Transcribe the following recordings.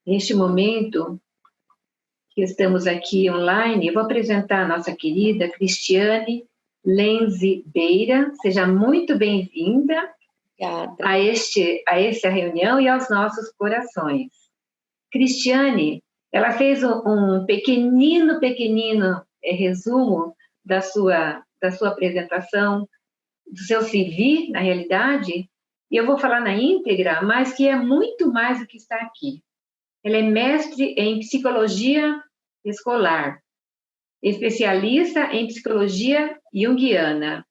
Neste momento que estamos aqui online, eu vou apresentar a nossa querida Cristiane Lenzi Beira. Seja muito bem-vinda a esta reunião e aos nossos corações. Cristiane, ela fez um pequenino resumo da sua apresentação, do seu CV, na realidade, e eu vou falar na íntegra, mas que é muito mais do que está aqui. Ela é mestre em psicologia escolar, especialista em psicologia junguiana,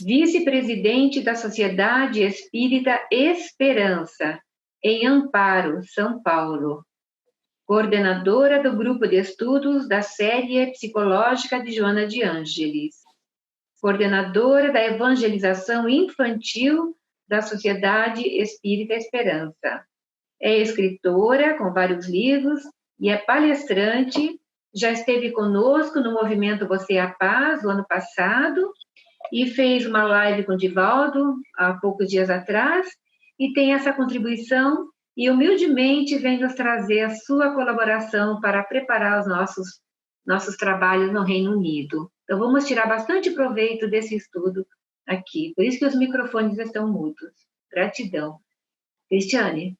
vice-presidente da Sociedade Espírita Esperança, em Amparo, São Paulo, coordenadora do grupo de estudos da série psicológica de Joana de Ângeles, coordenadora da evangelização infantil da Sociedade Espírita Esperança. É escritora com vários livros e é palestrante. Já esteve conosco no movimento Você é a Paz, no ano passado, e fez uma live com o Divaldo há poucos dias atrás, e tem essa contribuição, e humildemente vem nos trazer a sua colaboração para preparar os nossos trabalhos no Reino Unido. Então, vamos tirar bastante proveito desse estudo aqui. Por isso que os microfones estão mudos. Gratidão. Cristiane.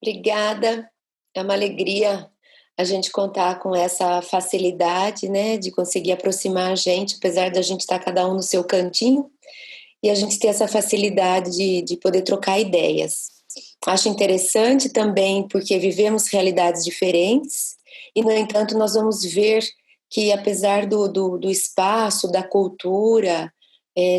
Obrigada, é uma alegria a gente contar com essa facilidade, né, de conseguir aproximar a gente, apesar da gente estar cada um no seu cantinho, e a gente ter essa facilidade de poder trocar ideias. Acho interessante também porque vivemos realidades diferentes, e no entanto nós vamos ver que apesar do espaço, da cultura,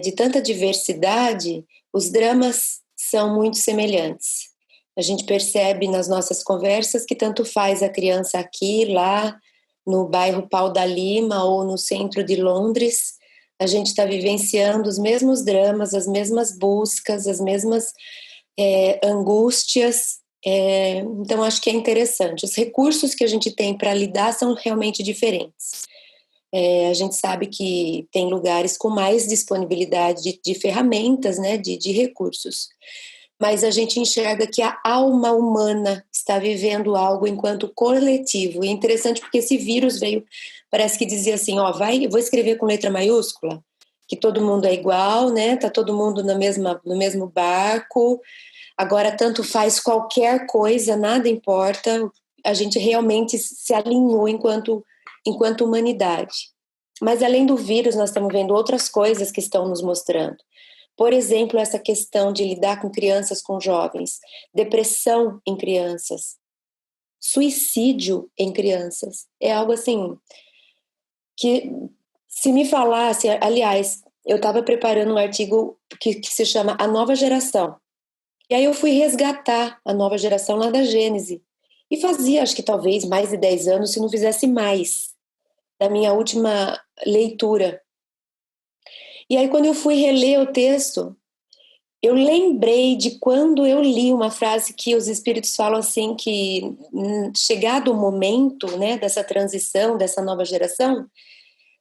de tanta diversidade, os dramas são muito semelhantes. A gente percebe nas nossas conversas que tanto faz a criança aqui, lá, no bairro Pau da Lima ou no centro de Londres, a gente está vivenciando os mesmos dramas, as mesmas buscas, as mesmas angústias. Então, acho que é interessante. Os recursos que a gente tem para lidar são realmente diferentes. A gente sabe que tem lugares com mais disponibilidade de ferramentas, né, de recursos. Mas a gente enxerga que a alma humana está vivendo algo enquanto coletivo. E é interessante porque esse vírus veio, parece que dizia assim, vou escrever com letra maiúscula, que todo mundo é igual, né? Tá todo mundo no mesmo barco. Agora tanto faz qualquer coisa, nada importa. A gente realmente se alinhou enquanto humanidade. Mas além do vírus, nós estamos vendo outras coisas que estão nos mostrando. Por exemplo, essa questão de lidar com crianças, com jovens, depressão em crianças, suicídio em crianças. É algo assim que, se me falasse, aliás, eu estava preparando um artigo que se chama A Nova Geração. E aí eu fui resgatar a nova geração lá da Gênese. E fazia, acho que talvez, mais de 10 anos, se não fizesse mais, da minha última leitura. E aí, quando eu fui reler o texto, eu lembrei de quando eu li uma frase que os espíritos falam assim, que chegado o momento, né, dessa transição, dessa nova geração,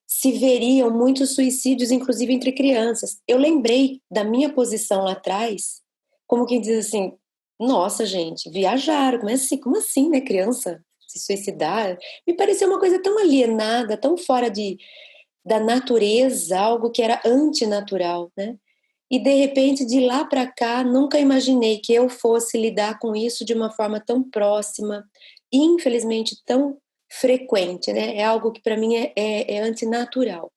se veriam muitos suicídios, inclusive entre crianças. Eu lembrei da minha posição lá atrás, como quem diz assim, nossa, gente, viajaram, como assim, né, criança se suicidar? Me pareceu uma coisa tão alienada, tão fora da natureza, algo que era antinatural, né? E de repente, de lá para cá, nunca imaginei que eu fosse lidar com isso de uma forma tão próxima, e infelizmente tão frequente, né? É algo que para mim é antinatural.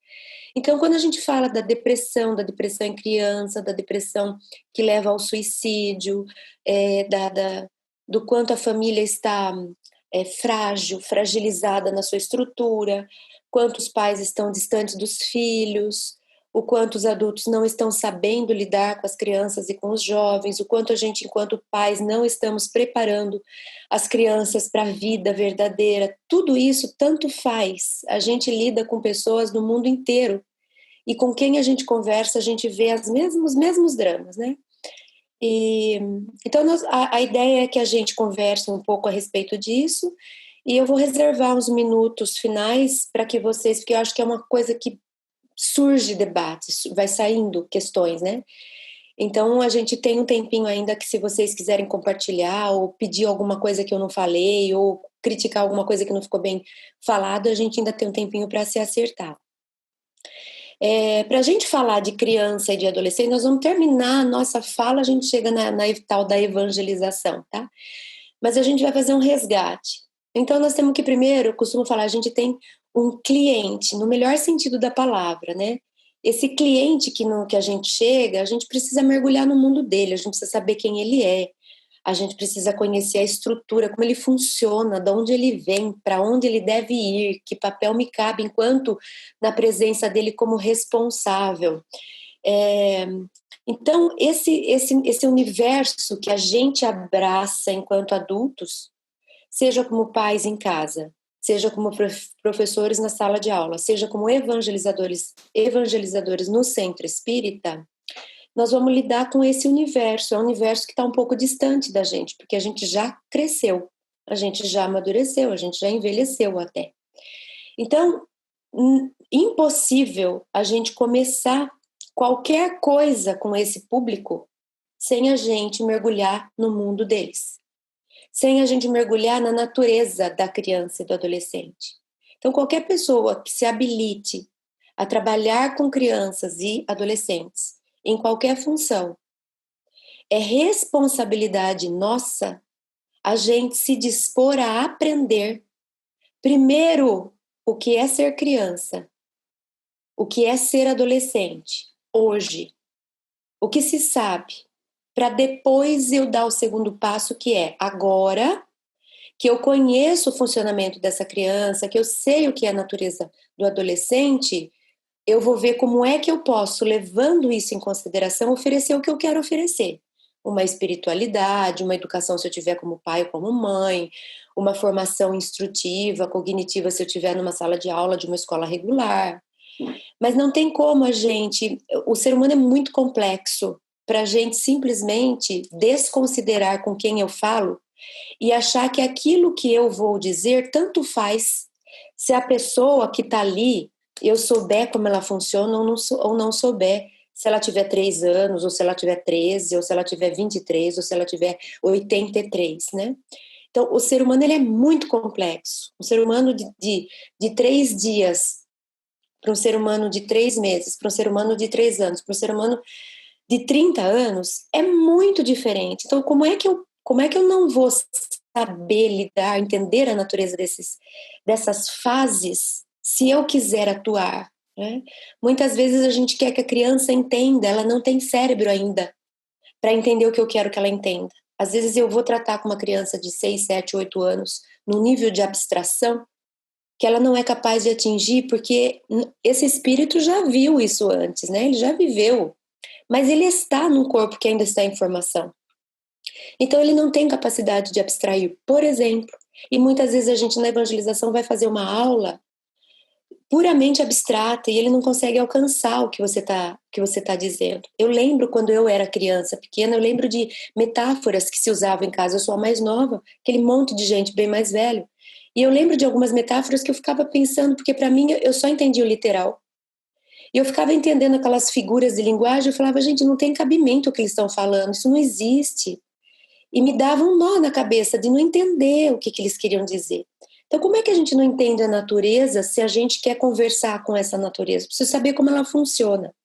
Então, quando a gente fala da depressão em criança, da depressão que leva ao suicídio, do quanto a família está frágil, fragilizada na sua estrutura, quanto os pais estão distantes dos filhos, o quanto os adultos não estão sabendo lidar com as crianças e com os jovens, o quanto a gente, enquanto pais, não estamos preparando as crianças para a vida verdadeira. Tudo isso tanto faz. A gente lida com pessoas do mundo inteiro e com quem a gente conversa, a gente vê os mesmos dramas, né? Então, a ideia é que a gente converse um pouco a respeito disso e eu vou reservar uns minutos finais para que vocês, porque eu acho que é uma coisa que surge debates, vai saindo questões, né? Então, a gente tem um tempinho ainda que, se vocês quiserem compartilhar ou pedir alguma coisa que eu não falei ou criticar alguma coisa que não ficou bem falado, a gente ainda tem um tempinho para se acertar. Para a gente falar de criança e de adolescente, nós vamos terminar a nossa fala, a gente chega na tal da evangelização, tá? Mas a gente vai fazer um resgate. Então, nós temos que primeiro, eu costumo falar, a gente tem um cliente, no melhor sentido da palavra, né? Esse cliente que a gente chega, a gente precisa mergulhar no mundo dele, a gente precisa saber quem ele é, a gente precisa conhecer a estrutura, como ele funciona, de onde ele vem, para onde ele deve ir, que papel me cabe enquanto na presença dele como responsável. Então, esse universo que a gente abraça enquanto adultos, seja como pais em casa, seja como professores na sala de aula, seja como evangelizadores no centro espírita, nós vamos lidar com esse universo. É um universo que está um pouco distante da gente, porque a gente já cresceu, a gente já amadureceu, a gente já envelheceu até. Então, impossível a gente começar qualquer coisa com esse público sem a gente mergulhar no mundo deles, sem a gente mergulhar na natureza da criança e do adolescente. Então, qualquer pessoa que se habilite a trabalhar com crianças e adolescentes em qualquer função, é responsabilidade nossa a gente se dispor a aprender, primeiro, o que é ser criança, o que é ser adolescente, hoje, o que se sabe, para depois eu dar o segundo passo, que é agora que eu conheço o funcionamento dessa criança, que eu sei o que é a natureza do adolescente, eu vou ver como é que eu posso, levando isso em consideração, oferecer o que eu quero oferecer. Uma espiritualidade, uma educação se eu tiver como pai ou como mãe, uma formação instrutiva, cognitiva se eu tiver numa sala de aula de uma escola regular. Mas não tem como o ser humano é muito complexo para a gente simplesmente desconsiderar com quem eu falo e achar que aquilo que eu vou dizer tanto faz se a pessoa que está ali, eu souber como ela funciona ou não souber, se ela tiver 3 anos, ou se ela tiver 13, ou se ela tiver 23, ou se ela tiver 83, né? Então, o ser humano ele é muito complexo. Um ser humano de 3 dias para um ser humano de 3 meses, para um ser humano de 3 anos, para um ser humano de 30 anos, é muito diferente. Então, como é que eu não vou saber lidar, entender a natureza dessas fases, se eu quiser atuar, né? Muitas vezes a gente quer que a criança entenda, ela não tem cérebro ainda para entender o que eu quero que ela entenda. Às vezes eu vou tratar com uma criança de 6, 7, 8 anos, num nível de abstração, que ela não é capaz de atingir, porque esse espírito já viu isso antes, né? Ele já viveu, mas ele está num corpo que ainda está em formação. Então ele não tem capacidade de abstrair, por exemplo. E muitas vezes a gente na evangelização vai fazer uma aula puramente abstrata e ele não consegue alcançar o que você tá dizendo. Eu lembro quando eu era criança pequena, eu lembro de metáforas que se usavam em casa. Eu sou a mais nova, aquele monte de gente bem mais velho. E eu lembro de algumas metáforas que eu ficava pensando, porque para mim eu só entendi o literal. E eu ficava entendendo aquelas figuras de linguagem, eu falava, gente, não tem cabimento o que eles estão falando, isso não existe. E me dava um nó na cabeça de não entender o que eles queriam dizer. Então, como é que a gente não entende a natureza se a gente quer conversar com essa natureza? Precisa saber como ela funciona.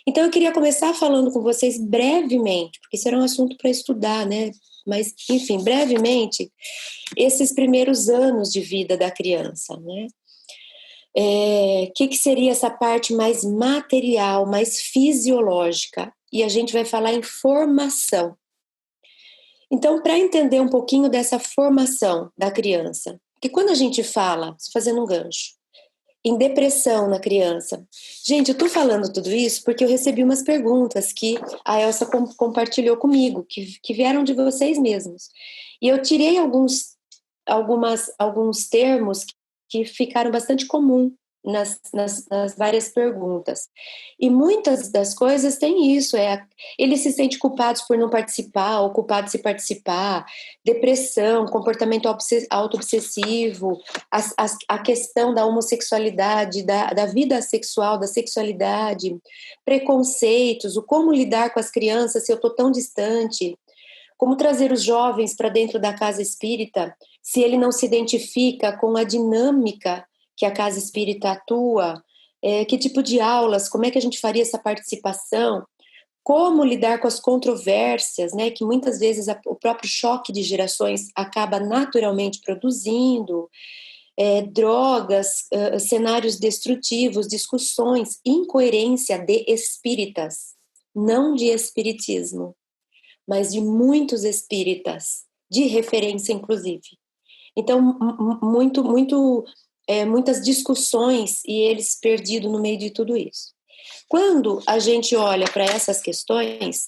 Então, eu queria começar falando com vocês brevemente, porque isso era um assunto para estudar, né? Mas, enfim, brevemente, esses primeiros anos de vida da criança, né? Que seria essa parte mais material, mais fisiológica? E a gente vai falar em formação. Então, para entender um pouquinho dessa formação da criança, porque quando a gente fala, fazendo um gancho, em depressão na criança, gente, eu estou falando tudo isso porque eu recebi umas perguntas que a Elsa compartilhou comigo, que vieram de vocês mesmos. E eu tirei alguns termos que ficaram bastante comum nas várias perguntas. E muitas das coisas têm isso, eles se sentem culpados por não participar, ou culpados se participar, depressão, comportamento auto-obsessivo, a questão da homossexualidade, da vida sexual, da sexualidade, preconceitos, o como lidar com as crianças se eu estou tão distante, como trazer os jovens para dentro da casa espírita, se ele não se identifica com a dinâmica que a casa espírita atua, que tipo de aulas, como é que a gente faria essa participação, como lidar com as controvérsias, né, que muitas vezes o próprio choque de gerações acaba naturalmente produzindo, drogas, cenários destrutivos, discussões, incoerência de espíritas, não de espiritismo, mas de muitos espíritas, de referência inclusive. Então, muitas discussões e eles perdidos no meio de tudo isso. Quando a gente olha para essas questões,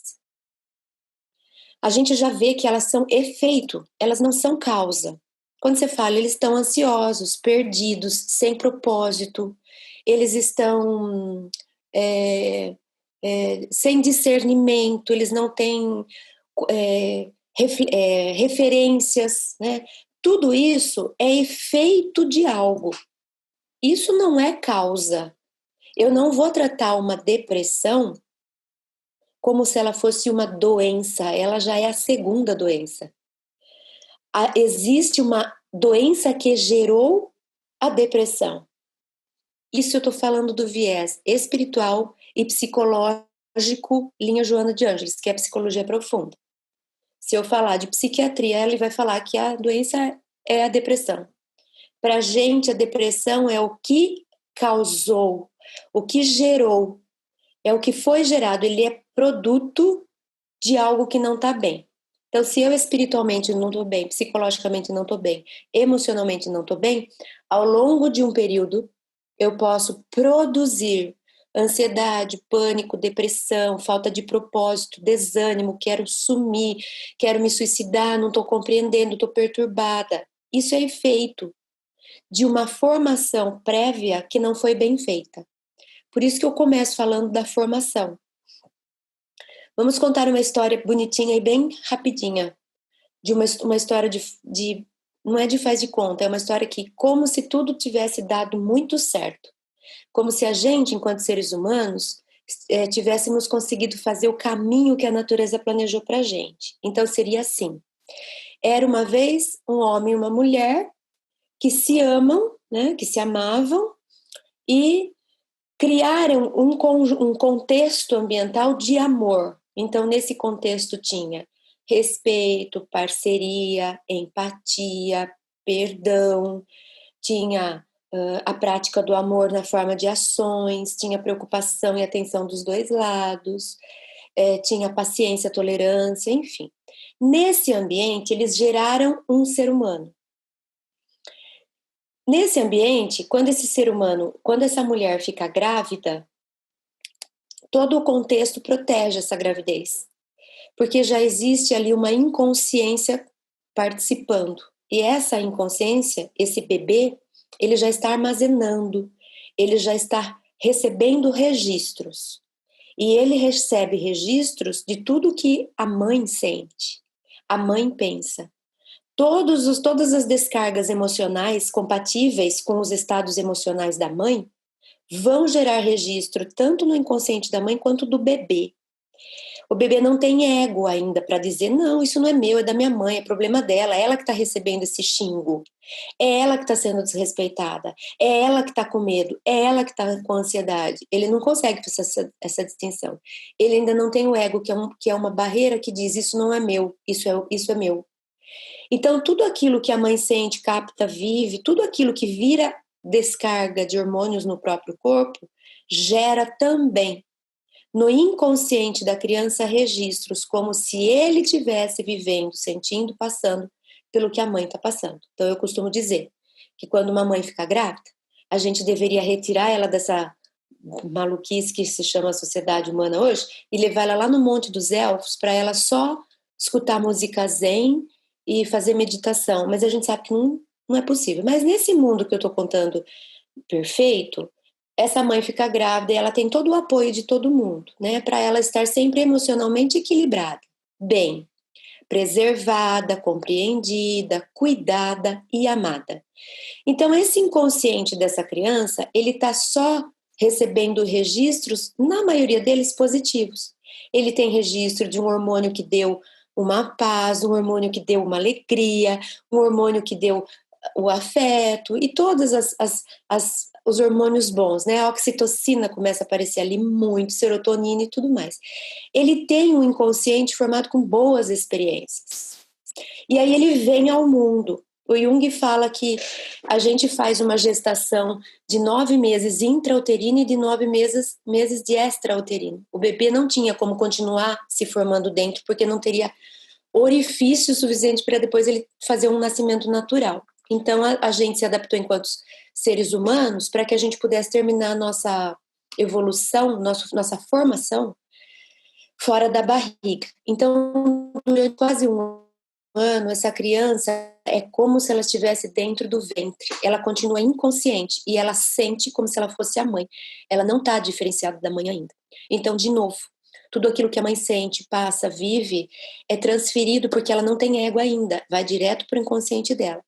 a gente já vê que elas são efeito, elas não são causa. Quando você fala, eles estão ansiosos, perdidos, sem propósito, eles estão sem discernimento, eles não têm referências, né? Tudo isso é efeito de algo. Isso não é causa. Eu não vou tratar uma depressão como se ela fosse uma doença. Ela já é a segunda doença. Existe uma doença que gerou a depressão. Isso eu estou falando do viés espiritual e psicológico, linha Joana de Ângeles, que é a psicologia profunda. Se eu falar de psiquiatria, ele vai falar que a doença é a depressão. Para a gente, a depressão é o que causou, o que gerou, é o que foi gerado. Ele é produto de algo que não está bem. Então, se eu espiritualmente não estou bem, psicologicamente não estou bem, emocionalmente não estou bem, ao longo de um período, eu posso produzir ansiedade, pânico, depressão, falta de propósito, desânimo, quero sumir, quero me suicidar, não estou compreendendo, estou perturbada. Isso é efeito de uma formação prévia que não foi bem feita. Por isso que eu começo falando da formação. Vamos contar uma história bonitinha e bem rapidinha, de uma história de não é de faz de conta, é uma história que como se tudo tivesse dado muito certo. Como se a gente, enquanto seres humanos, tivéssemos conseguido fazer o caminho que a natureza planejou para a gente. Então seria assim: era uma vez um homem e uma mulher que se amam, né, que se amavam e criaram um contexto ambiental de amor. Então nesse contexto tinha respeito, parceria, empatia, perdão, tinha a prática do amor na forma de ações, tinha preocupação e atenção dos dois lados, tinha paciência, tolerância, enfim. Nesse ambiente, eles geraram um ser humano. Nesse ambiente, quando essa mulher fica grávida, todo o contexto protege essa gravidez, porque já existe ali uma inconsciência participando. E essa inconsciência, esse bebê, ele já está armazenando, ele já está recebendo registros. E ele recebe registros de tudo que a mãe sente, a mãe pensa. Todas as descargas emocionais compatíveis com os estados emocionais da mãe vão gerar registro tanto no inconsciente da mãe quanto do bebê. O bebê não tem ego ainda para dizer, não, isso não é meu, é da minha mãe, é problema dela, é ela que está recebendo esse xingo, é ela que está sendo desrespeitada, é ela que está com medo, é ela que está com ansiedade. Ele não consegue fazer essa distinção. Ele ainda não tem o ego, que é uma barreira que diz, isso não é meu, isso é meu. Então, tudo aquilo que a mãe sente, capta, vive, tudo aquilo que vira descarga de hormônios no próprio corpo, gera também no inconsciente da criança registros, como se ele estivesse vivendo, sentindo, passando pelo que a mãe está passando. Então eu costumo dizer que quando uma mãe fica grávida, a gente deveria retirar ela dessa maluquice que se chama sociedade humana hoje e levar ela lá no Monte dos Elfos para ela só escutar música zen e fazer meditação. Mas a gente sabe que não é possível. Mas nesse mundo que eu estou contando perfeito, essa mãe fica grávida e ela tem todo o apoio de todo mundo, né? Para ela estar sempre emocionalmente equilibrada, bem, preservada, compreendida, cuidada e amada. Então, esse inconsciente dessa criança, ele está só recebendo registros, na maioria deles, positivos. Ele tem registro de um hormônio que deu uma paz, um hormônio que deu uma alegria, um hormônio que deu o afeto e todos os hormônios bons, né? A oxitocina começa a aparecer ali muito, serotonina e tudo mais. Ele tem um inconsciente formado com boas experiências. E aí ele vem ao mundo. O Jung fala que a gente faz uma gestação de 9 meses intrauterino e de 9 meses de extrauterino. O bebê não tinha como continuar se formando dentro, porque não teria orifício suficiente para depois ele fazer um nascimento natural. Então a gente se adaptou enquanto seres humanos para que a gente pudesse terminar nossa evolução, nossa formação fora da barriga. Então, durante quase um ano, essa criança é como se ela estivesse dentro do ventre. Ela continua inconsciente e ela sente como se ela fosse a mãe. Ela não está diferenciada da mãe ainda. Então, de novo, tudo aquilo que a mãe sente, passa, vive, é transferido porque ela não tem ego ainda. Vai direto para o inconsciente dela.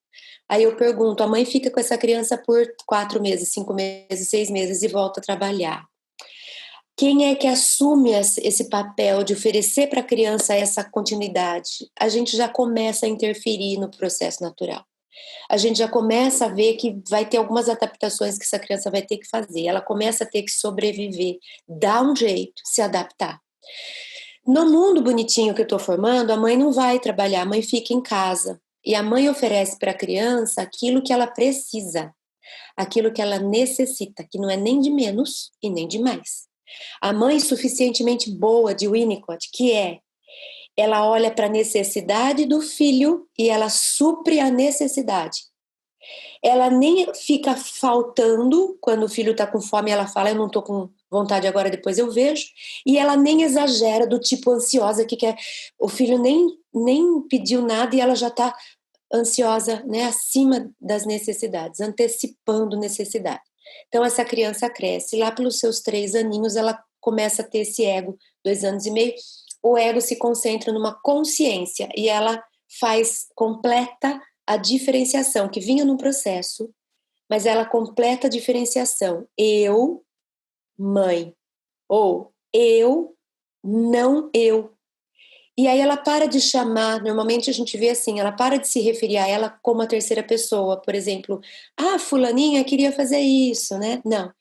Aí eu pergunto, a mãe fica com essa criança por 4 meses, 5 meses, 6 meses e volta a trabalhar. Quem é que assume esse papel de oferecer para a criança essa continuidade? A gente já começa a interferir no processo natural. A gente já começa a ver que vai ter algumas adaptações que essa criança vai ter que fazer. Ela começa a ter que sobreviver, dar um jeito, se adaptar. No mundo bonitinho que eu estou formando, a mãe não vai trabalhar, a mãe fica em casa. E a mãe oferece para a criança aquilo que ela precisa, aquilo que ela necessita, que não é nem de menos e nem de mais. A mãe suficientemente boa de Winnicott, que ela olha para a necessidade do filho e ela supre a necessidade. Ela nem fica faltando quando o filho está com fome, ela fala, eu não estou com vontade agora, depois eu vejo. E ela nem exagera do tipo ansiosa, que quer, o filho nem pediu nada e ela já está ansiosa, né, acima das necessidades, antecipando necessidade. Então essa criança cresce, lá pelos seus 3 aninhos ela começa a ter esse ego, 2 anos e meio, o ego se concentra numa consciência e ela completa a diferenciação, que vinha num processo, mas ela completa a diferenciação, eu, mãe, ou eu, não eu. E aí ela para de chamar, normalmente a gente vê assim, ela para de se referir a ela como a terceira pessoa, por exemplo, fulaninha queria fazer isso, né? Não.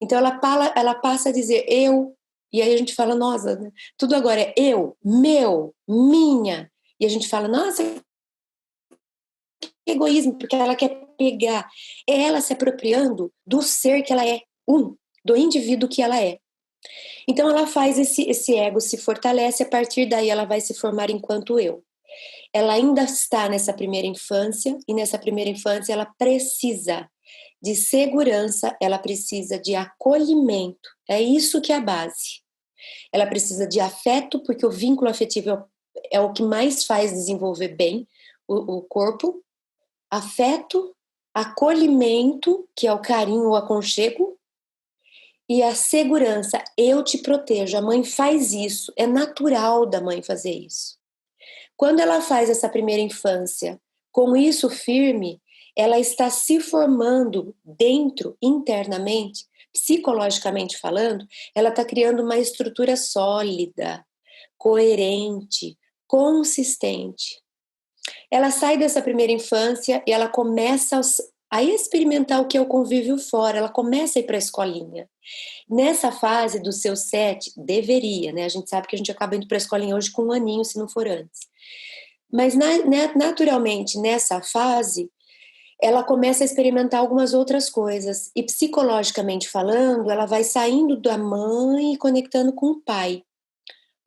Então ela passa a dizer eu, e aí a gente fala, nossa, tudo agora é eu, meu, minha. E a gente fala, nossa, que egoísmo, porque ela quer pegar. É ela se apropriando do ser que ela é, do indivíduo que ela é. Então ela faz esse ego se fortalece, a partir daí ela vai se formar enquanto eu. Ela ainda está nessa primeira infância, e nessa primeira infância ela precisa de segurança, ela precisa de acolhimento, é isso que é a base. Ela precisa de afeto, porque o vínculo afetivo é o que mais faz desenvolver bem o corpo, afeto, acolhimento, que é o carinho, o aconchego, e a segurança, eu te protejo. A mãe faz isso, é natural da mãe fazer isso. Quando ela faz essa primeira infância com isso firme, ela está se formando dentro, internamente, psicologicamente falando, ela está criando uma estrutura sólida, coerente, consistente. Ela sai dessa primeira infância e ela começa a experimentar o que é o convívio fora, ela começa a ir para a escolinha. Nessa fase dos seus 7, deveria, né? A gente sabe que a gente acaba indo para a escolinha hoje com 1 aninho, se não for antes. Mas naturalmente, nessa fase, ela começa a experimentar algumas outras coisas. E psicologicamente falando, ela vai saindo da mãe e conectando com o pai.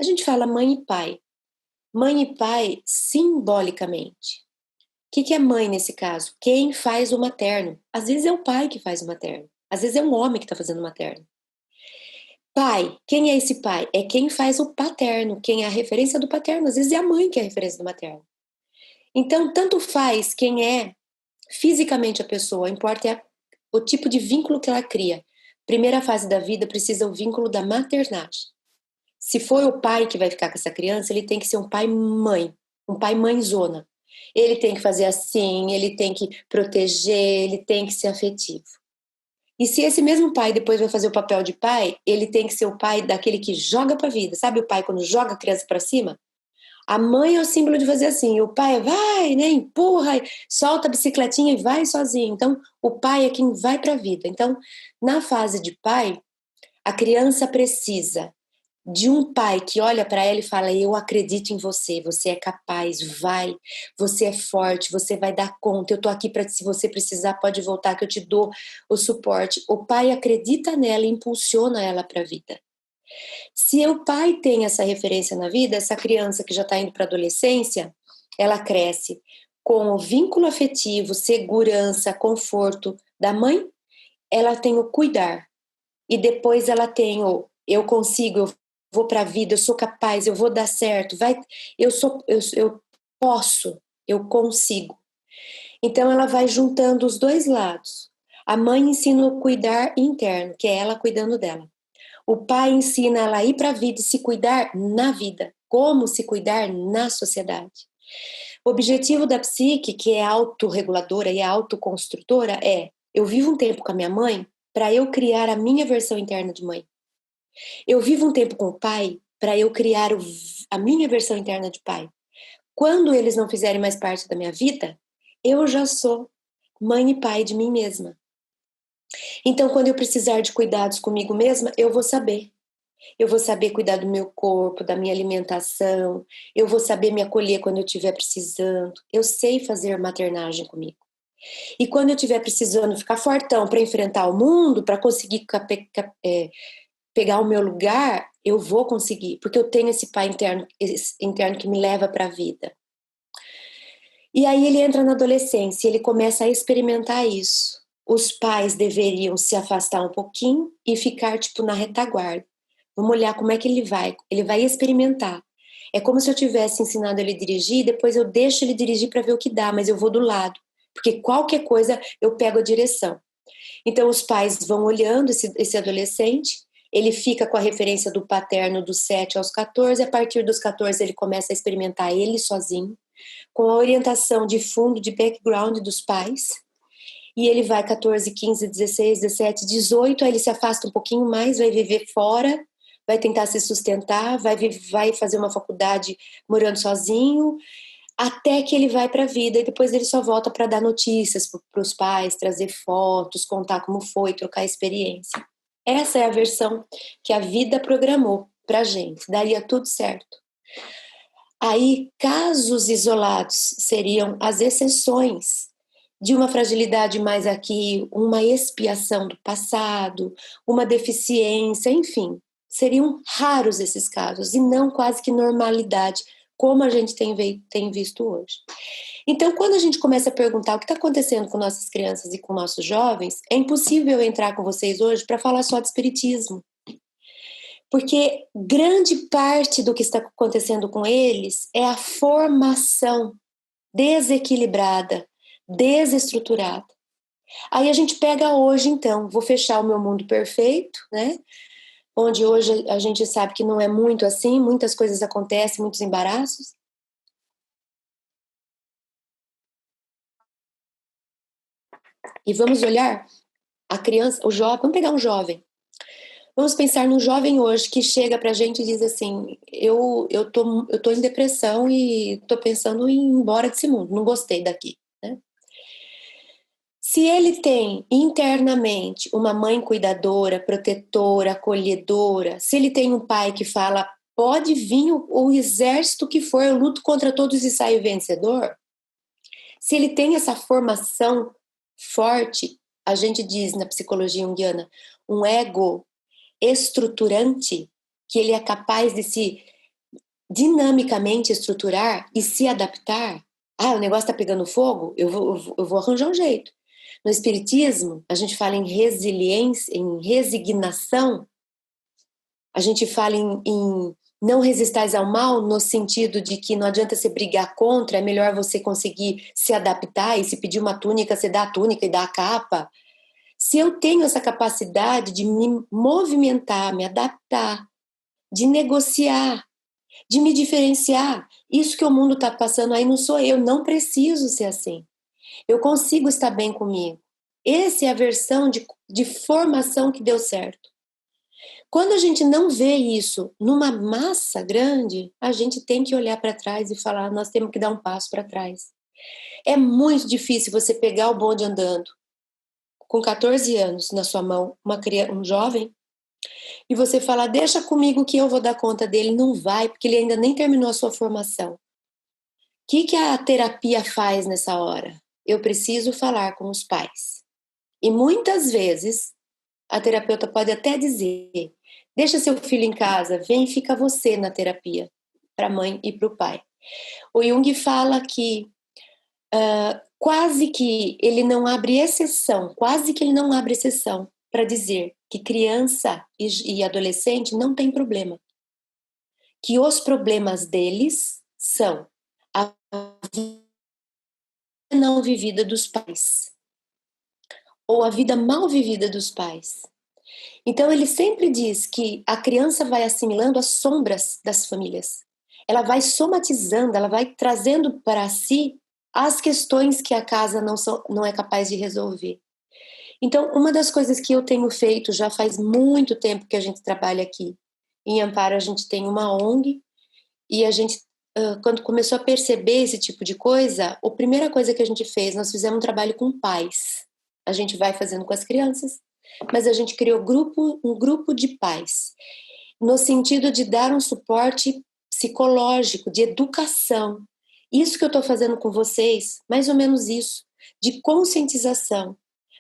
A gente fala mãe e pai. Mãe e pai, simbolicamente. O que é mãe nesse caso? Quem faz o materno. Às vezes é o pai que faz o materno. Às vezes é um homem que está fazendo o materno. Pai, quem é esse pai? É quem faz o paterno, quem é a referência do paterno. Às vezes é a mãe que é a referência do materno. Então, tanto faz quem é fisicamente a pessoa, importa é o tipo de vínculo que ela cria. Primeira fase da vida precisa o vínculo da maternagem. Se for o pai que vai ficar com essa criança, ele tem que ser um pai-mãe, um pai-mãezona. Ele tem que fazer assim, ele tem que proteger, ele tem que ser afetivo. E se esse mesmo pai depois vai fazer o papel de pai, ele tem que ser o pai daquele que joga pra vida. Sabe o pai quando joga a criança pra cima? A mãe é o símbolo de fazer assim, o pai vai, né, empurra, solta a bicicletinha e vai sozinho. Então, o pai é quem vai pra vida. Então, na fase de pai, a criança precisa de um pai que olha para ela e fala: eu acredito em você, você é capaz, vai, você é forte, você vai dar conta, eu tô aqui para, se você precisar, pode voltar que eu te dou o suporte. O pai acredita nela e impulsiona ela para a vida. Se o pai tem essa referência na vida, essa criança que já está indo para a adolescência, ela cresce com o vínculo afetivo, segurança, conforto da mãe, ela tem o cuidar. E depois ela tem o eu consigo, eu vou para a vida, eu sou capaz, eu vou dar certo, vai, eu posso, eu consigo. Então ela vai juntando os dois lados. A mãe ensina o cuidar interno, que é ela cuidando dela. O pai ensina ela a ir para a vida e se cuidar na vida, como se cuidar na sociedade. O objetivo da psique, que é autorreguladora e autoconstrutora, é: eu vivo um tempo com a minha mãe para eu criar a minha versão interna de mãe. Eu vivo um tempo com o pai para eu criar a minha versão interna de pai. Quando eles não fizerem mais parte da minha vida, eu já sou mãe e pai de mim mesma. Então, quando eu precisar de cuidados comigo mesma, eu vou saber. Eu vou saber cuidar do meu corpo, da minha alimentação. Eu vou saber me acolher quando eu estiver precisando. Eu sei fazer maternagem comigo. E quando eu estiver precisando ficar fortão para enfrentar o mundo, para conseguir pegar o meu lugar, eu vou conseguir, porque eu tenho esse pai interno que me leva para a vida. E aí ele entra na adolescência, ele começa a experimentar isso. Os pais deveriam se afastar um pouquinho e ficar tipo na retaguarda. Vamos olhar como é que ele vai experimentar. É como se eu tivesse ensinado ele a dirigir, depois eu deixo ele dirigir para ver o que dá, mas eu vou do lado, porque qualquer coisa eu pego a direção. Então os pais vão olhando esse adolescente, ele fica com a referência do paterno dos 7 aos 14, a partir dos 14 ele começa a experimentar ele sozinho, com a orientação de fundo, de background dos pais, e ele vai 14, 15, 16, 17, 18, aí ele se afasta um pouquinho mais, vai viver fora, vai tentar se sustentar, vai fazer uma faculdade morando sozinho, até que ele vai para a vida e depois ele só volta para dar notícias para os pais, trazer fotos, contar como foi, trocar experiência. Essa é a versão que a vida programou para gente, daria tudo certo. Aí, casos isolados seriam as exceções de uma fragilidade mais aqui, uma expiação do passado, uma deficiência, enfim. Seriam raros esses casos e não quase que normalidade, como a gente tem visto hoje. Então, quando a gente começa a perguntar o que está acontecendo com nossas crianças e com nossos jovens, é impossível eu entrar com vocês hoje para falar só de espiritismo. Porque grande parte do que está acontecendo com eles é a formação desequilibrada, desestruturada. Aí a gente pega hoje, então, vou fechar o meu mundo perfeito, né? Onde hoje a gente sabe que não é muito assim, muitas coisas acontecem, muitos embaraços. E vamos olhar a criança, o jovem, vamos pegar um jovem. Vamos pensar num jovem hoje que chega pra gente e diz assim: eu tô em depressão e tô pensando em ir embora desse mundo, não gostei daqui, né? Se ele tem internamente uma mãe cuidadora, protetora, acolhedora, se ele tem um pai que fala: pode vir o exército que for, eu luto contra todos e saio vencedor. Se ele tem essa formação forte, a gente diz na psicologia junguiana, um ego estruturante, que ele é capaz de se dinamicamente estruturar e se adaptar. Ah, o negócio está pegando fogo? Eu vou arranjar um jeito. No espiritismo, a gente fala em resiliência, em resignação, a gente fala em não resistais ao mal, no sentido de que não adianta você brigar contra, é melhor você conseguir se adaptar, e se pedir uma túnica, você dá a túnica e dá a capa. Se eu tenho essa capacidade de me movimentar, me adaptar, de negociar, de me diferenciar, isso que o mundo está passando aí não sou eu, não preciso ser assim. Eu consigo estar bem comigo. Essa é a versão de formação que deu certo. Quando a gente não vê isso numa massa grande, a gente tem que olhar para trás e falar, nós temos que dar um passo para trás. É muito difícil você pegar o bonde andando, com 14 anos na sua mão, um jovem, e você falar, deixa comigo que eu vou dar conta dele. Não vai, porque ele ainda nem terminou a sua formação. O que a terapia faz nessa hora? Eu preciso falar com os pais. E muitas vezes, a terapeuta pode até dizer, deixa seu filho em casa, vem, fica você na terapia, para a mãe e para o pai. O Jung fala que quase que ele não abre exceção para dizer que criança e adolescente não tem problema. Que os problemas deles são a vida não vivida dos pais ou a vida mal vivida dos pais. Então ele sempre diz que a criança vai assimilando as sombras das famílias. Ela vai somatizando, ela vai trazendo para si as questões que a casa não é capaz de resolver. Então, uma das coisas que eu tenho feito, já faz muito tempo que a gente trabalha aqui, em Amparo a gente tem uma ONG, e a gente, quando começou a perceber esse tipo de coisa, a primeira coisa que a gente fez, nós fizemos um trabalho com pais. A gente vai fazendo com as crianças, mas a gente criou um grupo de pais, no sentido de dar um suporte psicológico, de educação. Isso que eu estou fazendo com vocês, mais ou menos isso, de conscientização,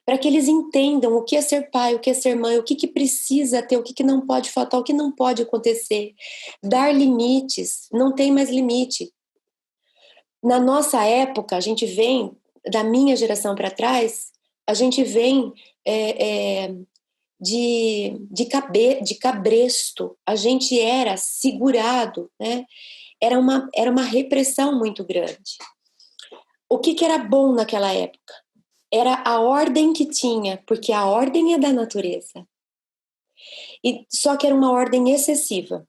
para que eles entendam o que é ser pai, o que é ser mãe, o que precisa ter, o que não pode faltar, o que não pode acontecer. Dar limites, não tem mais limite. Na nossa época, a gente vem, da minha geração para trás, a gente vem de cabresto, a gente era segurado, né? Era uma repressão muito grande. O que era bom naquela época? Era a ordem que tinha, porque a ordem é da natureza. Só que era uma ordem excessiva.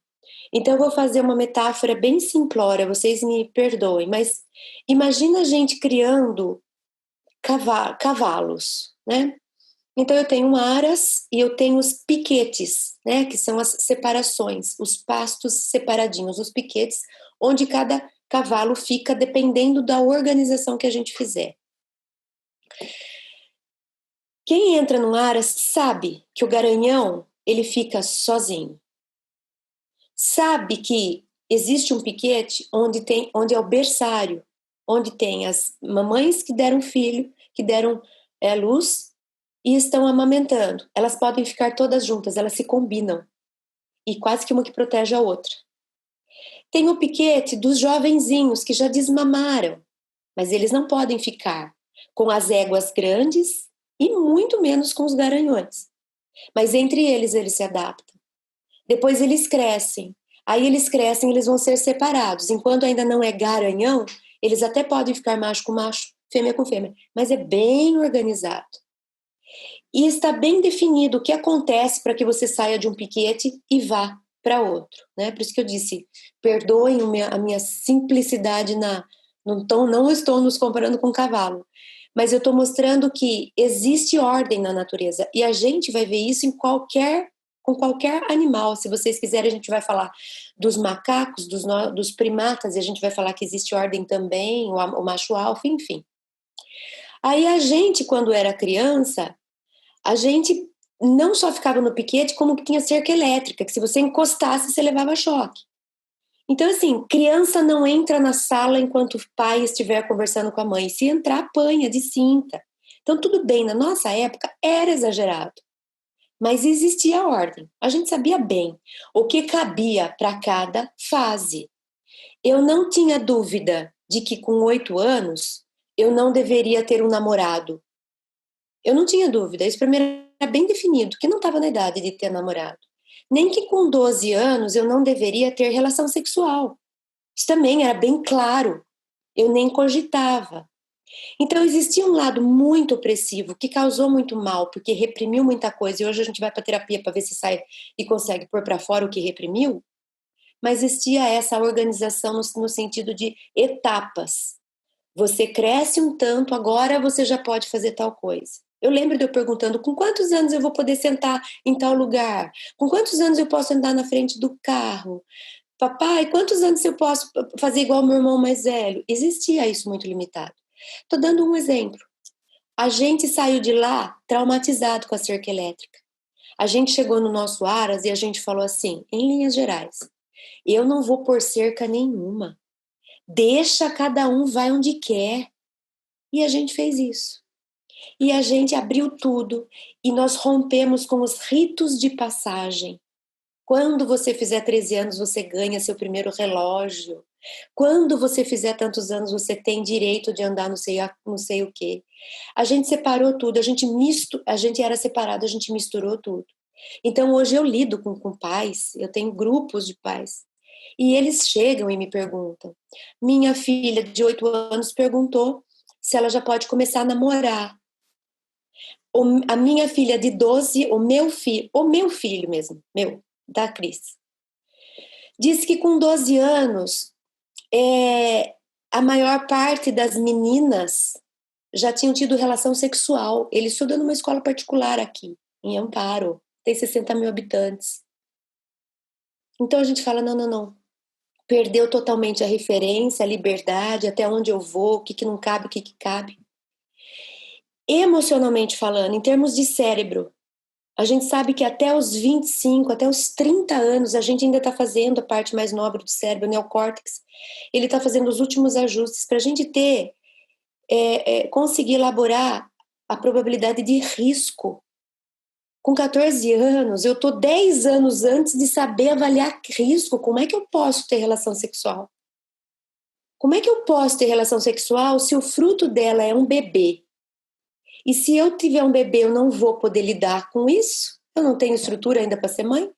Então eu vou fazer uma metáfora bem simplória, vocês me perdoem, mas imagina a gente criando cavalos, né? Então eu tenho aras e eu tenho os piquetes, né? Que são as separações, os pastos separadinhos, os piquetes, onde cada cavalo fica dependendo da organização que a gente fizer. Quem entra no aras sabe que o garanhão, ele fica sozinho. Sabe que existe um piquete onde é o berçário, onde tem as mamães que deram filho, que deram luz e estão amamentando. Elas podem ficar todas juntas, elas se combinam. E quase que uma que protege a outra. Tem o piquete dos jovenzinhos que já desmamaram, mas eles não podem ficar com as éguas grandes e muito menos com os garanhões. Mas entre eles se adaptam. Depois eles crescem. Aí eles crescem, eles vão ser separados. Enquanto ainda não é garanhão, eles até podem ficar macho com macho, fêmea com fêmea. Mas é bem organizado. E está bem definido o que acontece para que você saia de um piquete e vá para outro. Né? Por isso que eu disse, perdoem a minha simplicidade não estou nos comparando com cavalo. Mas eu estou mostrando que existe ordem na natureza. E a gente vai ver isso com qualquer animal. Se vocês quiserem, a gente vai falar dos macacos, dos primatas, e a gente vai falar que existe ordem também, o macho alfa, enfim. Aí a gente, quando era criança, a gente não só ficava no piquete, como que tinha cerca elétrica, que se você encostasse, você levava choque. Então, assim, criança não entra na sala enquanto o pai estiver conversando com a mãe. Se entrar, apanha de cinta. Então, tudo bem, na nossa época era exagerado. Mas existia ordem. A gente sabia bem o que cabia para cada fase. Eu não tinha dúvida de que com 8 anos eu não deveria ter um namorado. Eu não tinha dúvida. Isso para mim era bem definido, que não estava na idade de ter namorado. Nem que com 12 anos eu não deveria ter relação sexual. Isso também era bem claro. Eu nem cogitava. Então existia um lado muito opressivo que causou muito mal, porque reprimiu muita coisa, e hoje a gente vai para terapia para ver se sai e consegue pôr para fora o que reprimiu, mas existia essa organização no sentido de etapas. Você cresce um tanto, agora você já pode fazer tal coisa. Eu lembro de eu perguntando, com quantos anos eu vou poder sentar em tal lugar? Com quantos anos eu posso andar na frente do carro? Papai, quantos anos eu posso fazer igual meu irmão mais velho? Existia isso muito limitado. Estou dando um exemplo. A gente saiu de lá traumatizado com a cerca elétrica. A gente chegou no nosso Aras e a gente falou assim, em linhas gerais, eu não vou pôr cerca nenhuma. Deixa cada um vai onde quer. E a gente fez isso. E a gente abriu tudo e nós rompemos com os ritos de passagem. Quando você fizer 13 anos, você ganha seu primeiro relógio. Quando você fizer tantos anos, você tem direito de andar não sei o quê. A gente separou tudo, a gente era separado, a gente misturou tudo. Então hoje eu lido com pais, eu tenho grupos de pais. E eles chegam e me perguntam. Minha filha de 8 anos perguntou se ela já pode começar a namorar. A minha filha de 12, o meu filho mesmo, da Cris, disse que com 12 anos, a maior parte das meninas já tinham tido relação sexual. Ele estuda numa escola particular aqui, em Amparo, tem 60 mil habitantes. Então a gente fala, não, não, não. Perdeu totalmente a referência, a liberdade, até onde eu vou, o que não cabe, o que cabe. Emocionalmente falando, em termos de cérebro, a gente sabe que até os 25, até os 30 anos, a gente ainda está fazendo a parte mais nobre do cérebro, o neocórtex. Ele está fazendo os últimos ajustes para a gente conseguir elaborar a probabilidade de risco. Com 14 anos, eu estou 10 anos antes de saber avaliar risco. Como é que eu posso ter relação sexual? Como é que eu posso ter relação sexual se o fruto dela é um bebê? E se eu tiver um bebê, eu não vou poder lidar com isso? Eu não tenho estrutura ainda para ser mãe?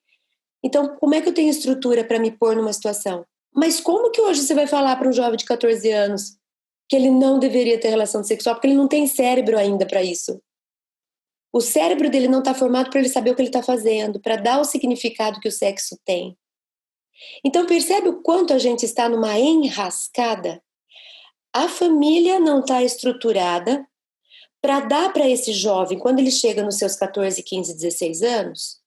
Então, como é que eu tenho estrutura para me pôr numa situação? Mas como que hoje você vai falar para um jovem de 14 anos que ele não deveria ter relação sexual? Porque ele não tem cérebro ainda para isso. O cérebro dele não está formado para ele saber o que ele está fazendo, para dar o significado que o sexo tem. Então, percebe o quanto a gente está numa enrascada? A família não está estruturada para dar para esse jovem, quando ele chega nos seus 14, 15, 16 anos,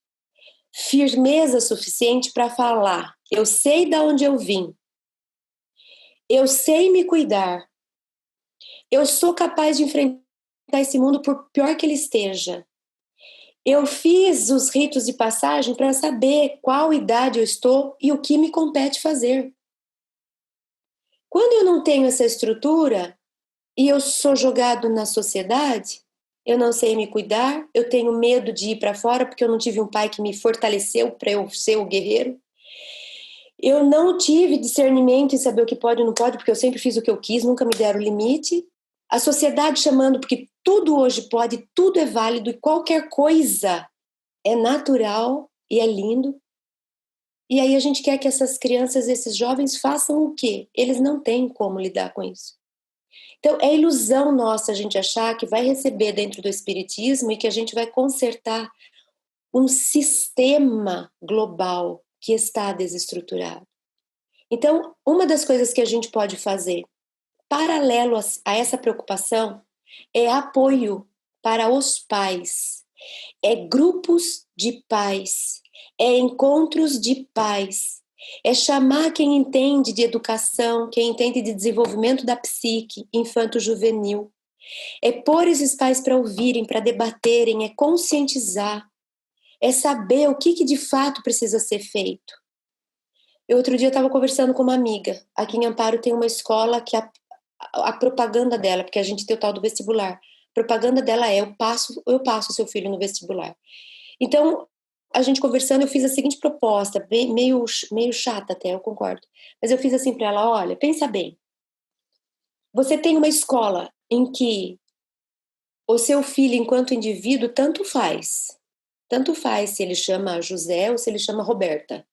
firmeza suficiente para falar: eu sei de onde eu vim, eu sei me cuidar, eu sou capaz de enfrentar esse mundo por pior que ele esteja. Eu fiz os ritos de passagem para saber qual idade eu estou e o que me compete fazer. Quando eu não tenho essa estrutura e eu sou jogado na sociedade, eu não sei me cuidar, eu tenho medo de ir para fora porque eu não tive um pai que me fortaleceu para eu ser o guerreiro. Eu não tive discernimento em saber o que pode e não pode, porque eu sempre fiz o que eu quis, nunca me deram limite. A sociedade chamando, porque tudo hoje pode, tudo é válido e qualquer coisa é natural e é lindo. E aí a gente quer que essas crianças, esses jovens façam o quê? Eles não têm como lidar com isso. Então é ilusão nossa a gente achar que vai receber dentro do espiritismo e que a gente vai consertar um sistema global que está desestruturado. Então, uma das coisas que a gente pode fazer, paralelo a essa preocupação, é apoio para os pais, é grupos de pais, é encontros de pais, é chamar quem entende de educação, quem entende de desenvolvimento da psique infanto-juvenil, é pôr esses pais para ouvirem, para debaterem, é conscientizar, é saber o que de fato precisa ser feito. Eu outro dia estava conversando com uma amiga. Aqui em Amparo tem uma escola que a propaganda dela, porque a gente tem o tal do vestibular. A propaganda dela é: eu passo seu filho no vestibular. Então, a gente conversando, eu fiz a seguinte proposta, meio chata até, eu concordo. Mas eu fiz assim para ela: olha, pensa bem. Você tem uma escola em que o seu filho, enquanto indivíduo, tanto faz. Tanto faz se ele chama José ou se ele chama Roberta.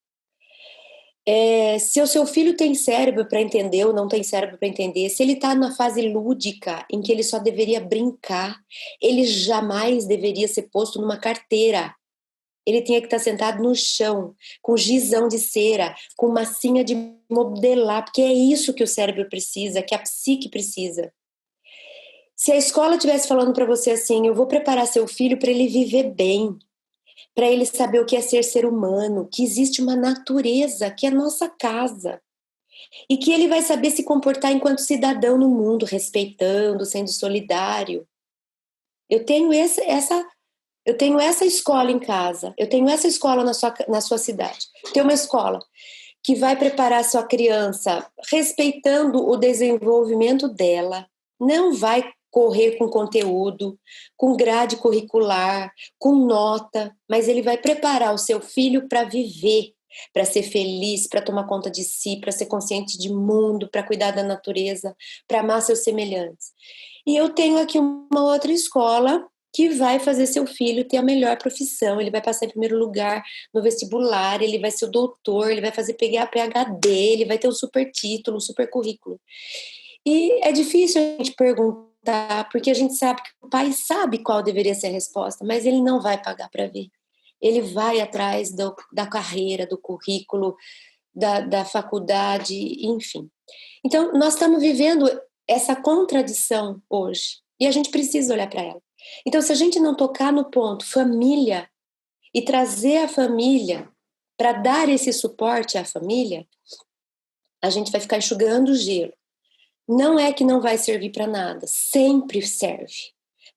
Se o seu filho tem cérebro para entender ou não tem cérebro para entender, se ele está na fase lúdica, em que ele só deveria brincar, ele jamais deveria ser posto numa carteira. Ele tinha que estar sentado no chão, com gizão de cera, com massinha de modelar, porque é isso que o cérebro precisa, que a psique precisa. Se a escola estivesse falando para você assim, eu vou preparar seu filho para ele viver bem, para ele saber o que é ser humano, que existe uma natureza, que é a nossa casa, e que ele vai saber se comportar enquanto cidadão no mundo, respeitando, sendo solidário. Eu tenho essa escola em casa, eu tenho essa escola na sua cidade. Tem uma escola que vai preparar a sua criança respeitando o desenvolvimento dela, não vai correr com conteúdo, com grade curricular, com nota, mas ele vai preparar o seu filho para viver, para ser feliz, para tomar conta de si, para ser consciente de mundo, para cuidar da natureza, para amar seus semelhantes. E eu tenho aqui uma outra escola que vai fazer seu filho ter a melhor profissão, ele vai passar em primeiro lugar no vestibular, ele vai ser o doutor, ele vai fazer pegar PhD, ele vai ter um super título, um super currículo. E é difícil a gente perguntar, porque a gente sabe que o pai sabe qual deveria ser a resposta, mas ele não vai pagar para ver. Ele vai atrás da carreira, do currículo, da faculdade, enfim. Então, nós estamos vivendo essa contradição hoje, e a gente precisa olhar para ela. Então, se a gente não tocar no ponto família e trazer a família para dar esse suporte à família, a gente vai ficar enxugando o gelo. Não é que não vai servir para nada, sempre serve.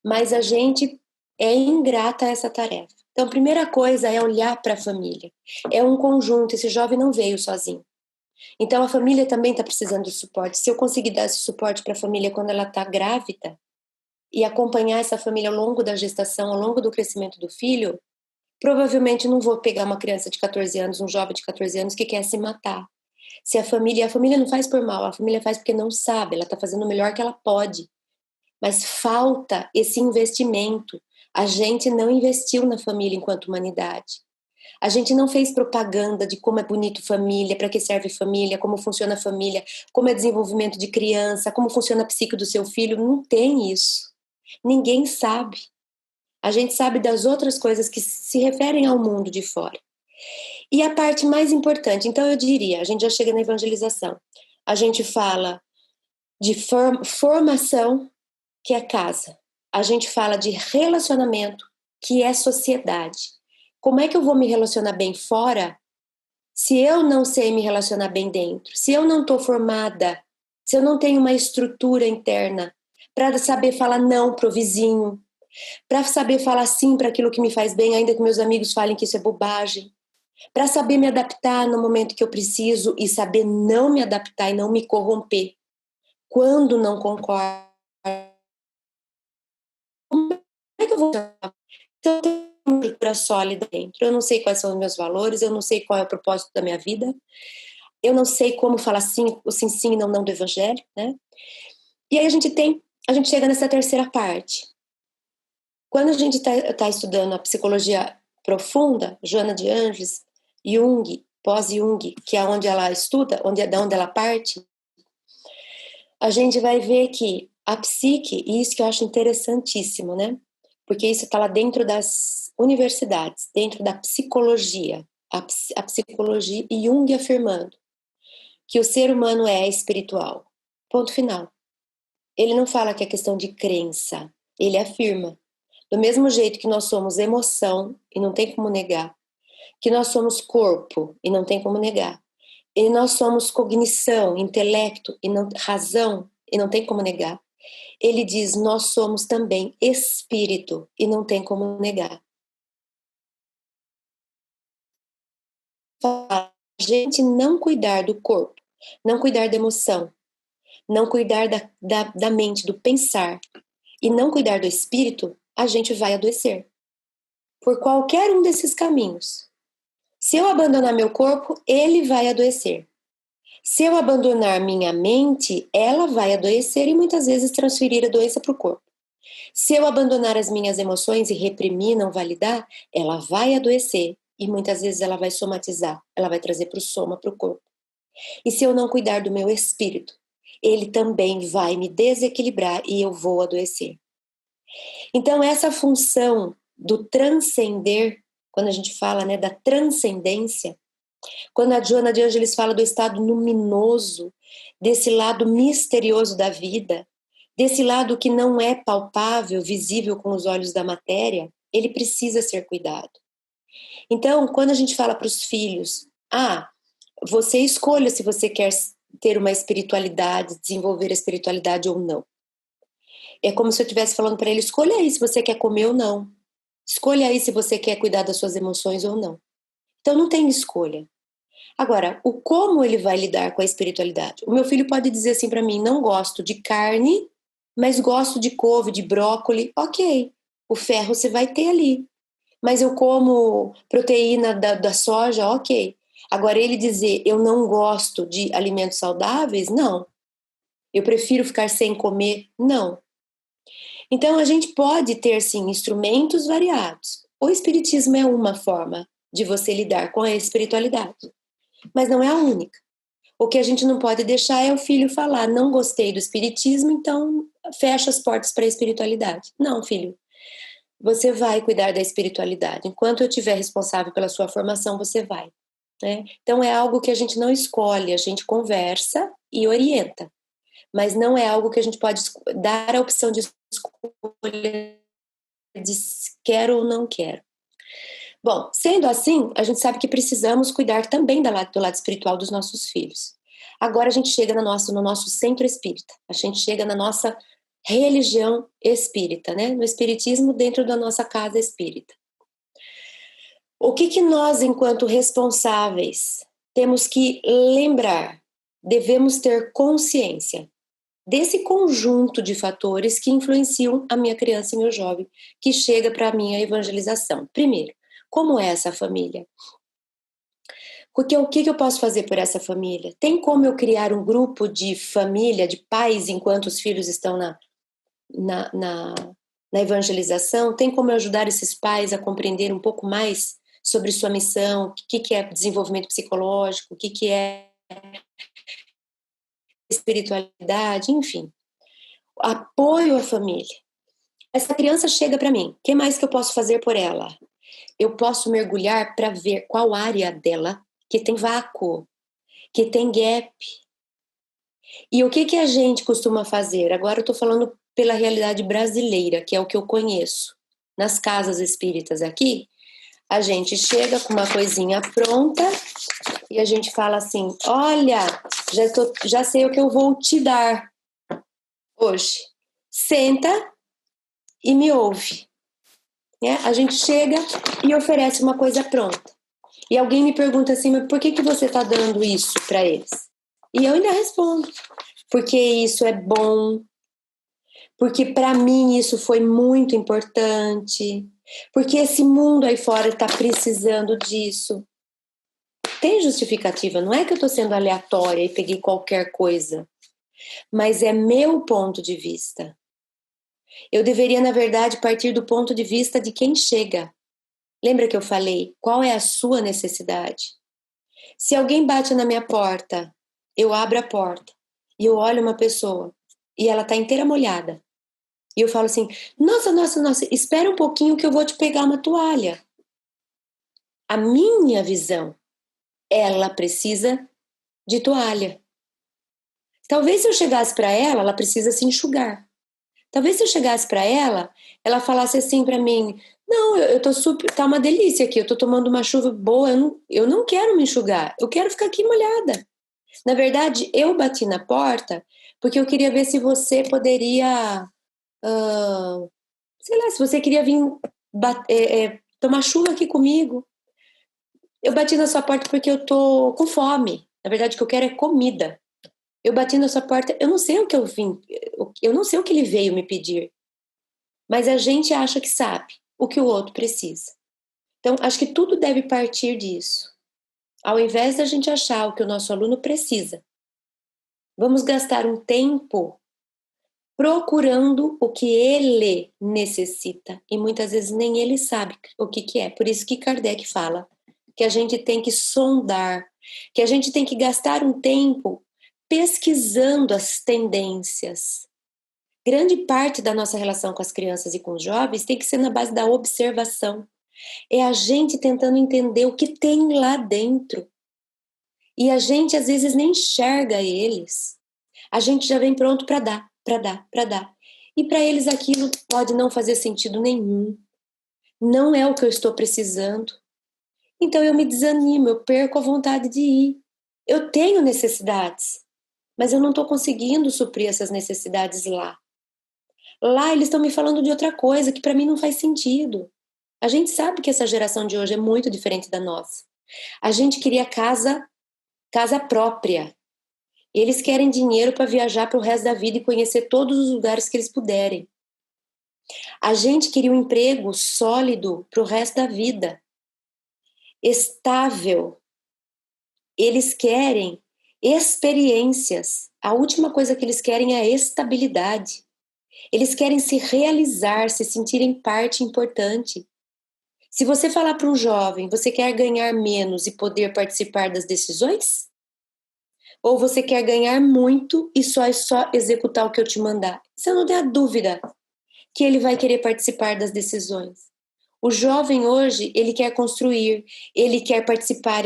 Mas a gente é ingrata a essa tarefa. Então, a primeira coisa é olhar para a família. É um conjunto, esse jovem não veio sozinho. Então, a família também está precisando de suporte. Se eu conseguir dar esse suporte para a família quando ela está grávida, e acompanhar essa família ao longo da gestação, ao longo do crescimento do filho, provavelmente não vou pegar uma criança de 14 anos, um jovem de 14 anos que quer se matar. Se a família não faz por mal, a família faz porque não sabe, ela está fazendo o melhor que ela pode. Mas falta esse investimento. A gente não investiu na família enquanto humanidade. A gente não fez propaganda de como é bonito família, para que serve família, como funciona a família, como é desenvolvimento de criança, como funciona a psique do seu filho. Não tem isso. Ninguém sabe. A gente sabe das outras coisas que se referem ao mundo de fora. E a parte mais importante, então eu diria, a gente já chega na evangelização. A gente fala de formação, que é casa. A gente fala de relacionamento, que é sociedade. Como é que eu vou me relacionar bem fora se eu não sei me relacionar bem dentro? Se eu não estou formada, se eu não tenho uma estrutura interna para saber falar não pro vizinho, para saber falar sim para aquilo que me faz bem, ainda que meus amigos falem que isso é bobagem, para saber me adaptar no momento que eu preciso e saber não me adaptar e não me corromper quando não concordo. Como é que eu vou? Então, eu tenho uma estrutura sólida dentro. Eu não sei quais são os meus valores, eu não sei qual é o propósito da minha vida, eu não sei como falar sim, o sim, sim e não, não do evangelho, né? E aí a gente chega nessa terceira parte. Quando a gente está estudando a psicologia profunda, Joana de Ângeles, Jung, pós-Jung, que é onde ela estuda, da onde ela parte, a gente vai ver que a psique, e isso que eu acho interessantíssimo, né? Porque isso está lá dentro das universidades, dentro da psicologia, a psicologia, e Jung afirmando que o ser humano é espiritual. Ponto final. Ele não fala que é questão de crença, ele afirma. Do mesmo jeito que nós somos emoção, e não tem como negar, que nós somos corpo, e não tem como negar, e nós somos cognição, intelecto, e não razão, e não tem como negar. Ele diz, nós somos também espírito, e não tem como negar. A gente não cuidar do corpo, não cuidar da emoção, não cuidar da mente, do pensar, e não cuidar do espírito, a gente vai adoecer. Por qualquer um desses caminhos. Se eu abandonar meu corpo, ele vai adoecer. Se eu abandonar minha mente, ela vai adoecer e muitas vezes transferir a doença para o corpo. Se eu abandonar as minhas emoções e reprimir, não validar, ela vai adoecer e muitas vezes ela vai somatizar, ela vai trazer para o soma, para o corpo. E se eu não cuidar do meu espírito, ele também vai me desequilibrar e eu vou adoecer. Então essa função do transcender, quando a gente fala, né, da transcendência, quando a Joana de Ângeles fala do estado luminoso, desse lado misterioso da vida, desse lado que não é palpável, visível com os olhos da matéria, ele precisa ser cuidado. Então, quando a gente fala para os filhos, você escolha se você quer ter uma espiritualidade, desenvolver a espiritualidade ou não. É como se eu estivesse falando para ele, escolha aí se você quer comer ou não. Escolha aí se você quer cuidar das suas emoções ou não. Então não tem escolha. Agora, o como ele vai lidar com a espiritualidade? O meu filho pode dizer assim para mim, não gosto de carne, mas gosto de couve, de brócolis. Ok, o ferro você vai ter ali. Mas eu como proteína da soja, ok. Agora ele dizer, eu não gosto de alimentos saudáveis, não. Eu prefiro ficar sem comer, não. Então a gente pode ter, sim, instrumentos variados. O espiritismo é uma forma de você lidar com a espiritualidade, mas não é a única. O que a gente não pode deixar é o filho falar, não gostei do espiritismo, então fecha as portas para a espiritualidade. Não, filho, você vai cuidar da espiritualidade. Enquanto eu estiver responsável pela sua formação, você vai. Né? Então é algo que a gente não escolhe, a gente conversa e orienta. Mas não é algo que a gente pode dar a opção de escolha de quero ou não quero. Bom, sendo assim, a gente sabe que precisamos cuidar também do lado espiritual dos nossos filhos. Agora a gente chega no nosso centro espírita, a gente chega na nossa religião espírita, né? No espiritismo dentro da nossa casa espírita. O que nós, enquanto responsáveis, temos que lembrar, devemos ter consciência desse conjunto de fatores que influenciam a minha criança e meu jovem, que chega para a minha evangelização. Primeiro, como é essa família? Porque o que eu posso fazer por essa família? Tem como eu criar um grupo de família, de pais, enquanto os filhos estão na evangelização? Tem como eu ajudar esses pais a compreender um pouco mais sobre sua missão, o que é desenvolvimento psicológico, o que é espiritualidade, enfim. Apoio à família. Essa criança chega para mim, o que mais que eu posso fazer por ela? Eu posso mergulhar para ver qual área dela que tem vácuo, que tem gap. E o que a gente costuma fazer? Agora eu estou falando pela realidade brasileira, que é o que eu conheço. Nas casas espíritas aqui, a gente chega com uma coisinha pronta e a gente fala assim, olha, já sei o que eu vou te dar hoje. Senta e me ouve. Né? A gente chega e oferece uma coisa pronta. E alguém me pergunta assim, mas por que você está dando isso para eles? E eu ainda respondo, porque isso é bom, porque para mim isso foi muito importante, porque esse mundo aí fora está precisando disso. Tem justificativa, não é que eu estou sendo aleatória e peguei qualquer coisa, mas é meu ponto de vista. Eu deveria, na verdade, partir do ponto de vista de quem chega. Lembra que eu falei? Qual é a sua necessidade? Se alguém bate na minha porta, eu abro a porta e eu olho uma pessoa e ela está inteira molhada. E eu falo assim, nossa, espera um pouquinho que eu vou te pegar uma toalha. A minha visão, ela precisa de toalha. Talvez se eu chegasse para ela, ela precisa se enxugar. Talvez se eu chegasse para ela, ela falasse assim para mim, não, eu tô super, tá uma delícia aqui, eu tô tomando uma chuva boa, eu não quero me enxugar, eu quero ficar aqui molhada. Na verdade, eu bati na porta porque eu queria ver se você poderia, sei lá, se você queria vir tomar chuva aqui comigo. Eu bati na sua porta porque eu tô com fome. Na verdade, o que eu quero é comida. Eu bati na sua porta, eu não sei o que eu vim, eu não sei o que ele veio me pedir. Mas a gente acha que sabe o que o outro precisa. Então, acho que tudo deve partir disso. Ao invés da gente achar o que o nosso aluno precisa, vamos gastar um tempo procurando o que ele necessita. E muitas vezes nem ele sabe o que é. Por isso que Kardec fala que a gente tem que sondar, que a gente tem que gastar um tempo pesquisando as tendências. Grande parte da nossa relação com as crianças e com os jovens tem que ser na base da observação. É a gente tentando entender o que tem lá dentro. E a gente, às vezes, nem enxerga eles. A gente já vem pronto para dar, para dar, para dar. E para eles aquilo pode não fazer sentido nenhum. Não é o que eu estou precisando. Então eu me desanimo, eu perco a vontade de ir. Eu tenho necessidades, mas eu não estou conseguindo suprir essas necessidades lá. Lá eles estão me falando de outra coisa que para mim não faz sentido. A gente sabe que essa geração de hoje é muito diferente da nossa. A gente queria casa própria. Eles querem dinheiro para viajar para o resto da vida e conhecer todos os lugares que eles puderem. A gente queria um emprego sólido para o resto da vida, estável. Eles querem experiências. A última coisa que eles querem é a estabilidade. Eles querem se realizar, se sentirem parte importante. Se você falar para um jovem, você quer ganhar menos e poder participar das decisões? Ou você quer ganhar muito e só executar o que eu te mandar? Você não tem a dúvida que ele vai querer participar das decisões. O jovem hoje, ele quer construir, ele quer participar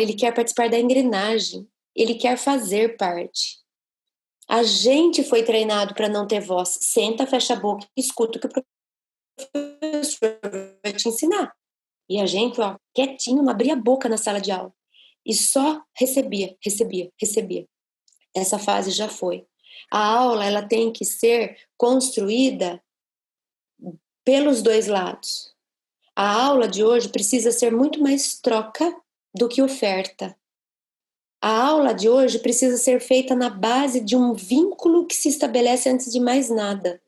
da engrenagem, ele quer fazer parte. A gente foi treinado para não ter voz. Senta, fecha a boca e escuta o que o professor vai te ensinar. E a gente, ó, quietinho, não abria a boca na sala de aula. E só recebia. Essa fase já foi. A aula, ela tem que ser construída pelos dois lados. A aula de hoje precisa ser muito mais troca do que oferta. A aula de hoje precisa ser feita na base de um vínculo que se estabelece antes de mais nada.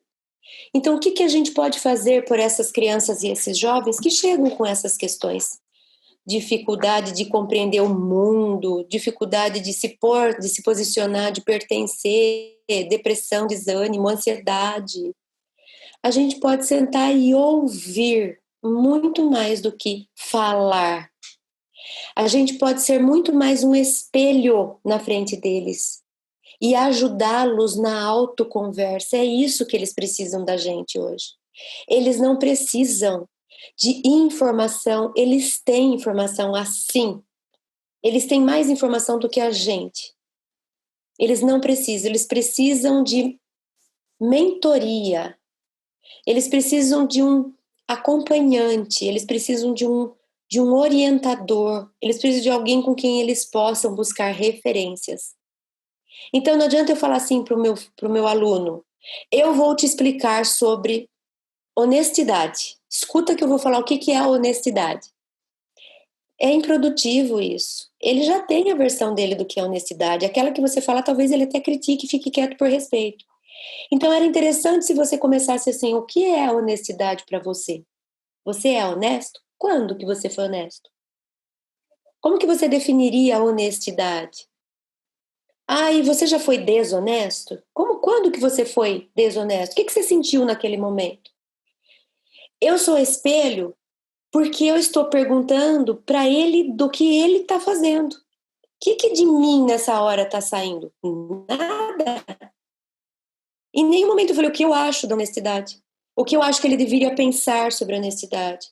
Então, o que a gente pode fazer por essas crianças e esses jovens que chegam com essas questões? Dificuldade de compreender o mundo, dificuldade de se posicionar, de pertencer, depressão, desânimo, ansiedade. A gente pode sentar e ouvir muito mais do que falar. A gente pode ser muito mais um espelho na frente deles e ajudá-los na autoconversa. É isso que eles precisam da gente hoje. Eles não precisam de informação, eles têm informação assim. Eles têm mais informação do que a gente. Eles não precisam, eles precisam de mentoria. Eles precisam de um acompanhante, eles precisam de um orientador, eles precisam de alguém com quem eles possam buscar referências. Então não adianta eu falar assim para o meu aluno, eu vou te explicar sobre honestidade. Escuta que eu vou falar o que é a honestidade. É improdutivo isso. Ele já tem a versão dele do que é honestidade. Aquela que você fala, talvez ele até critique e fique quieto por respeito. Então era interessante se você começasse assim, o que é a honestidade para você? Você é honesto? Quando que você foi honesto? Como que você definiria a honestidade? Ah, e você já foi desonesto? Quando que você foi desonesto? O que você sentiu naquele momento? Eu sou espelho porque eu estou perguntando para ele do que ele está fazendo. O que de mim nessa hora está saindo? Nada. Em nenhum momento eu falei o que eu acho da honestidade. O que eu acho que ele deveria pensar sobre a honestidade.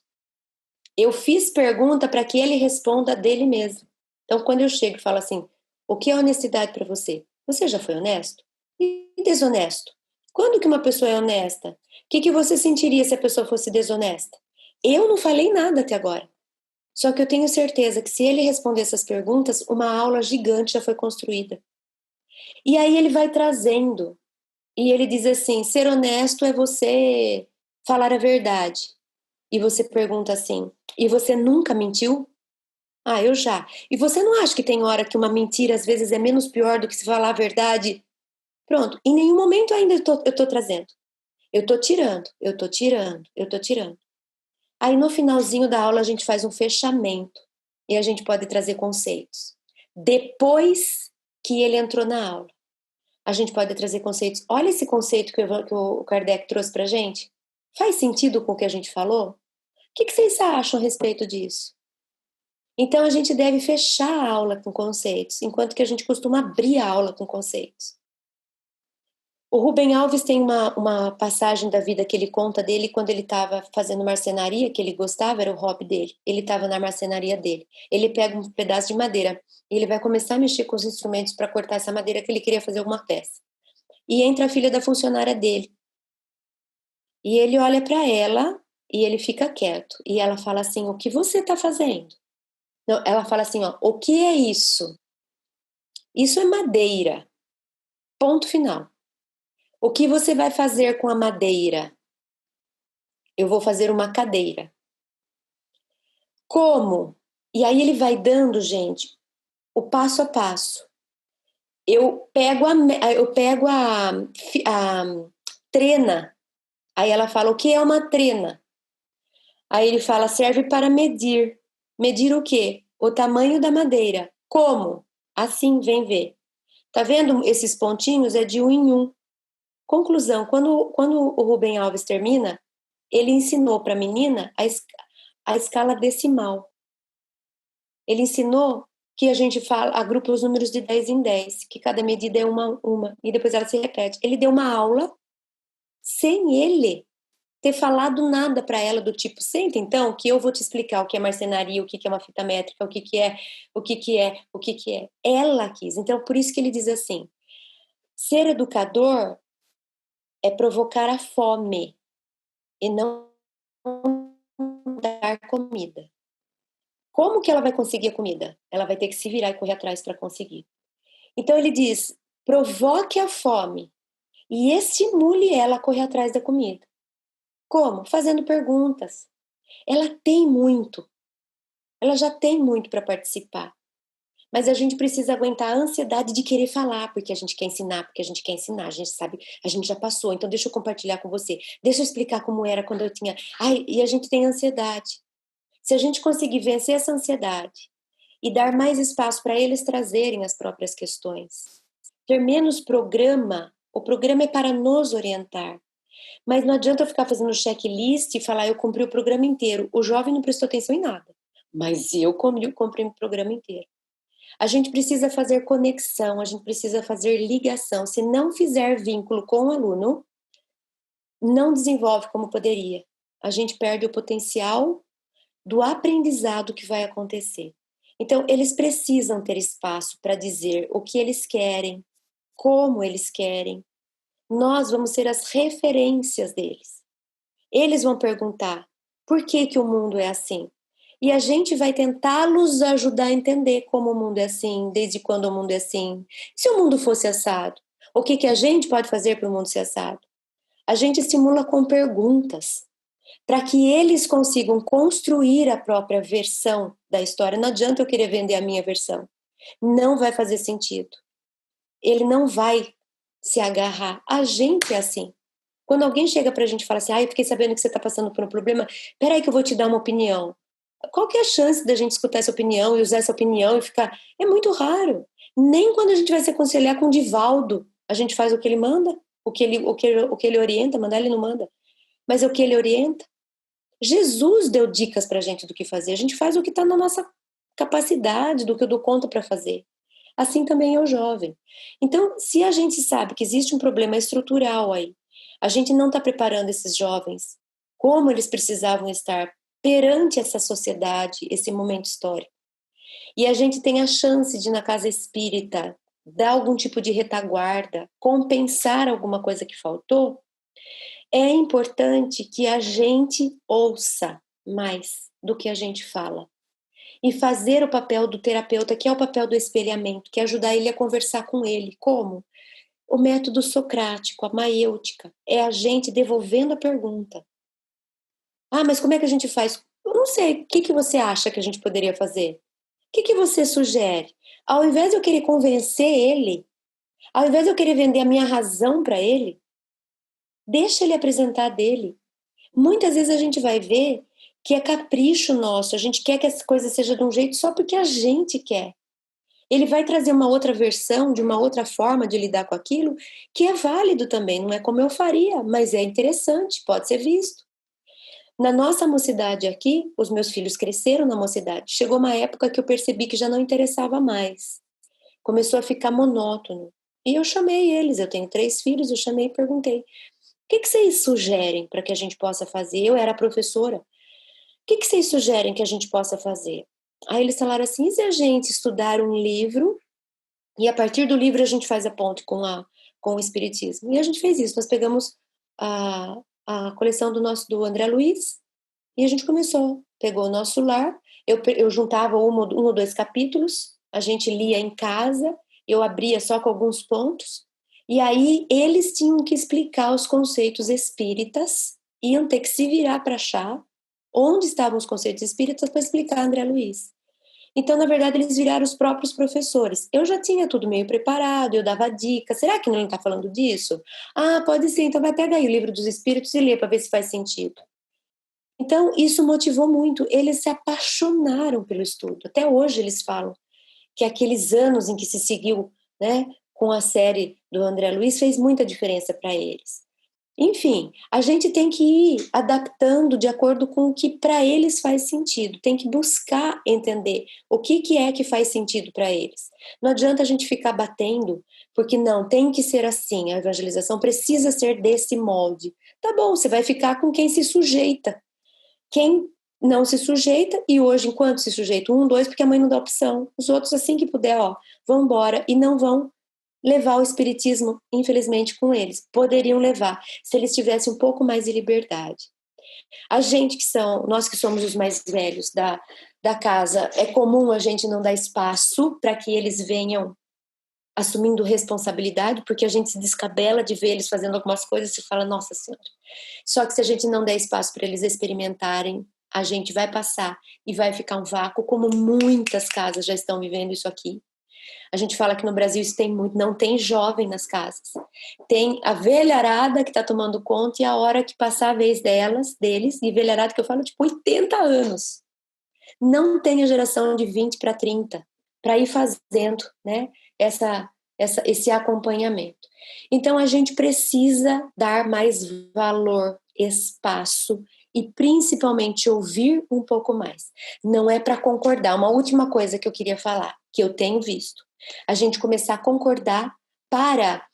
Eu fiz pergunta para que ele responda dele mesmo. Então, quando eu chego e falo assim, o que é honestidade para você? Você já foi honesto? E desonesto? Quando que uma pessoa é honesta? O que você sentiria se a pessoa fosse desonesta? Eu não falei nada até agora. Só que eu tenho certeza que se ele responder essas perguntas, uma aula gigante já foi construída. E aí ele vai trazendo. E ele diz assim, ser honesto é você falar a verdade. E você pergunta assim, e você nunca mentiu? Ah, eu já. E você não acha que tem hora que uma mentira às vezes é menos pior do que se falar a verdade? Pronto, em nenhum momento ainda eu tô trazendo. Eu tô tirando. Aí no finalzinho da aula a gente faz um fechamento e a gente pode trazer conceitos. Depois que ele entrou na aula, a gente pode trazer conceitos. Olha esse conceito que o Kardec trouxe pra gente. Faz sentido com o que a gente falou? O que vocês acham a respeito disso? Então a gente deve fechar a aula com conceitos, enquanto que a gente costuma abrir a aula com conceitos. O Rubem Alves tem uma passagem da vida que ele conta dele quando ele estava fazendo marcenaria, que ele gostava, era o hobby dele. Ele estava na marcenaria dele. Ele pega um pedaço de madeira e ele vai começar a mexer com os instrumentos para cortar essa madeira que ele queria fazer alguma peça. E entra a filha da funcionária dele. E ele olha para ela e ele fica quieto. E ela fala assim, o que você está fazendo? Não, ela fala assim, ó, o que é isso? Isso é madeira. Ponto final. O que você vai fazer com a madeira? Eu vou fazer uma cadeira. Como? E aí ele vai dando, gente, o passo a passo. Eu pego a trena. Aí ela fala, o que é uma trena? Aí ele fala, serve para medir. Medir o quê? O tamanho da madeira. Como? Assim, vem ver. Tá vendo esses pontinhos? É de um em um. Conclusão, quando o Rubem Alves termina, ele ensinou para a menina a escala decimal. Ele ensinou que a gente agrupa os números de 10 em 10, que cada medida é uma, e depois ela se repete. Ele deu uma aula sem ele ter falado nada para ela do tipo, senta então, que eu vou te explicar o que é marcenaria, o que é uma fita métrica, o que é. Ela quis. Então, por isso que ele diz assim, ser educador é provocar a fome e não dar comida. Como que ela vai conseguir a comida? Ela vai ter que se virar e correr atrás para conseguir. Então ele diz, provoque a fome e estimule ela a correr atrás da comida. Como? Fazendo perguntas. Ela já tem muito para participar. Mas a gente precisa aguentar a ansiedade de querer falar, porque a gente quer ensinar, a gente sabe, a gente já passou, então deixa eu compartilhar com você, deixa eu explicar como era quando eu tinha... e a gente tem ansiedade. Se a gente conseguir vencer essa ansiedade e dar mais espaço para eles trazerem as próprias questões, ter menos programa, o programa é para nos orientar. Mas não adianta eu ficar fazendo checklist e falar eu cumpri o programa inteiro. O jovem não prestou atenção em nada, mas eu cumpri o programa inteiro. A gente precisa fazer conexão, a gente precisa fazer ligação. Se não fizer vínculo com o aluno, não desenvolve como poderia. A gente perde o potencial do aprendizado que vai acontecer. Então, eles precisam ter espaço para dizer o que eles querem, como eles querem. Nós vamos ser as referências deles. Eles vão perguntar por que o mundo é assim. E a gente vai tentá-los ajudar a entender como o mundo é assim, desde quando o mundo é assim. Se o mundo fosse assado, o que a gente pode fazer para o mundo ser assado? A gente estimula com perguntas, para que eles consigam construir a própria versão da história. Não adianta eu querer vender a minha versão. Não vai fazer sentido. Ele não vai se agarrar. A gente é assim. Quando alguém chega pra gente e fala assim, eu fiquei sabendo que você tá passando por um problema, peraí que eu vou te dar uma opinião. Qual que é a chance da gente escutar essa opinião e usar essa opinião e ficar... É muito raro. Nem quando a gente vai se aconselhar com o Divaldo, a gente faz o que ele manda, o que ele orienta, mandar ele não manda. Mas é o que ele orienta. Jesus deu dicas pra gente do que fazer. A gente faz o que está na nossa capacidade, do que eu dou conta para fazer. Assim também é o jovem. Então, se a gente sabe que existe um problema estrutural aí, a gente não está preparando esses jovens como eles precisavam estar perante essa sociedade, esse momento histórico. E a gente tem a chance de, na casa espírita, dar algum tipo de retaguarda, compensar alguma coisa que faltou, é importante que a gente ouça mais do que a gente fala. E fazer o papel do terapeuta, que é o papel do espelhamento, que é ajudar ele a conversar com ele. Como? O método socrático, a maêutica, é a gente devolvendo a pergunta. Mas como é que a gente faz? Eu não sei, o que você acha que a gente poderia fazer? O que você sugere? Ao invés de eu querer convencer ele, ao invés de eu querer vender a minha razão para ele, deixa ele apresentar dele. Muitas vezes a gente vai ver que é capricho nosso, a gente quer que as coisas sejam de um jeito só porque a gente quer. Ele vai trazer uma outra versão, de uma outra forma de lidar com aquilo, que é válido também, não é como eu faria, mas é interessante, pode ser visto. Na nossa mocidade aqui, os meus filhos cresceram na mocidade. Chegou uma época que eu percebi que já não interessava mais. Começou a ficar monótono. E eu chamei eles, eu tenho 3 filhos, eu chamei e perguntei: o que vocês sugerem para que a gente possa fazer? Eu era professora. O que vocês sugerem que a gente possa fazer? Aí eles falaram assim: e se a gente estudar um livro e a partir do livro a gente faz a ponte com o Espiritismo? E a gente fez isso. Nós pegamos a coleção do André Luiz e a gente começou. Pegou o nosso lar, eu juntava um ou 2 capítulos, a gente lia em casa, eu abria só com alguns pontos, e aí eles tinham que explicar os conceitos espíritas, iam ter que se virar para achar onde estavam os conceitos espíritas para explicar André Luiz. Então, na verdade, eles viraram os próprios professores. Eu já tinha tudo meio preparado, eu dava dicas. Será que não está falando disso? Ah, pode ser, então vai pegar aí o livro dos espíritos e lê para ver se faz sentido. Então, isso motivou muito. Eles se apaixonaram pelo estudo. Até hoje eles falam que aqueles anos em que se seguiu, né, com a série do André Luiz fez muita diferença para eles. Enfim, a gente tem que ir adaptando de acordo com o que para eles faz sentido. Tem que buscar entender o que é que faz sentido para eles. Não adianta a gente ficar batendo, porque não, tem que ser assim, a evangelização precisa ser desse molde. Tá bom, você vai ficar com quem se sujeita. Quem não se sujeita, e hoje, enquanto se sujeita, 1, 2, porque a mãe não dá opção. Os outros, assim que puder, vão embora e não vão levar o espiritismo, infelizmente, com eles. Poderiam levar, se eles tivessem um pouco mais de liberdade. A gente nós que somos os mais velhos da casa, é comum a gente não dar espaço para que eles venham assumindo responsabilidade, porque a gente se descabela de ver eles fazendo algumas coisas e fala, nossa senhora. Só que se a gente não der espaço para eles experimentarem, a gente vai passar e vai ficar um vácuo, como muitas casas já estão vivendo isso aqui. A gente fala que no Brasil isso tem muito, não tem jovem nas casas. Tem a velharada que está tomando conta e a hora que passar a vez deles, e velharada que eu falo, tipo, 80 anos. Não tem a geração de 20 para 30 para ir fazendo, né, esse acompanhamento. Então a gente precisa dar mais valor, espaço e principalmente ouvir um pouco mais. Não é para concordar. Uma última coisa que eu queria falar, que eu tenho visto, a gente começar a concordar para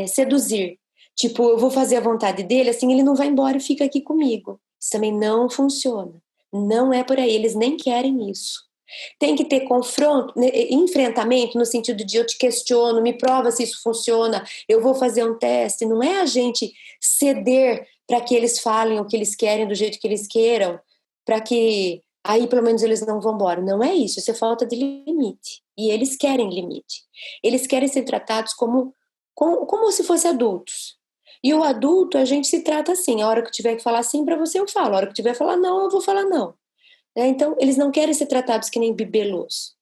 seduzir. Tipo, eu vou fazer a vontade dele, assim ele não vai embora e fica aqui comigo. Isso também não funciona. Não é por aí, eles nem querem isso. Tem que ter confronto, enfrentamento no sentido de eu te questiono, me prova se isso funciona, eu vou fazer um teste. Não é a gente ceder para que eles falem o que eles querem do jeito que eles queiram, para que aí pelo menos eles não vão embora. Não é isso é falta de limite. E eles querem limite. Eles querem ser tratados como se fossem adultos. E o adulto, a gente se trata assim. A hora que eu tiver que falar sim para você, eu falo. A hora que eu tiver que falar não, eu vou falar não. Então, eles não querem ser tratados que nem bibelôs.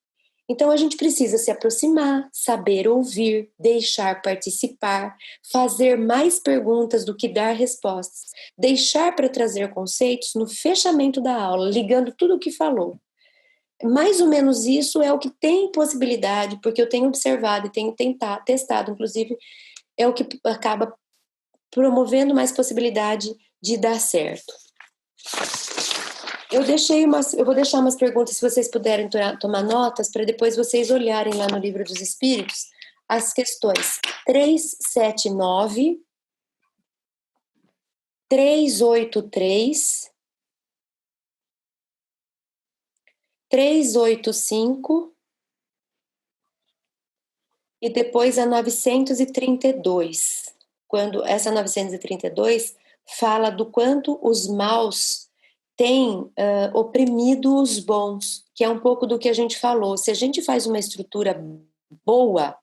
Então, a gente precisa se aproximar, saber ouvir, deixar participar, fazer mais perguntas do que dar respostas, deixar para trazer conceitos no fechamento da aula, ligando tudo o que falou. Mais ou menos isso é o que tem possibilidade, porque eu tenho observado e tenho testado, inclusive, é o que acaba promovendo mais possibilidade de dar certo. Eu vou deixar umas perguntas, se vocês puderem tomar notas, para depois vocês olharem lá no Livro dos Espíritos, as questões 379, 383, 385 e depois a 932. Quando essa 932 fala do quanto os maus têm oprimido os bons, que é um pouco do que a gente falou. Se a gente faz uma estrutura boa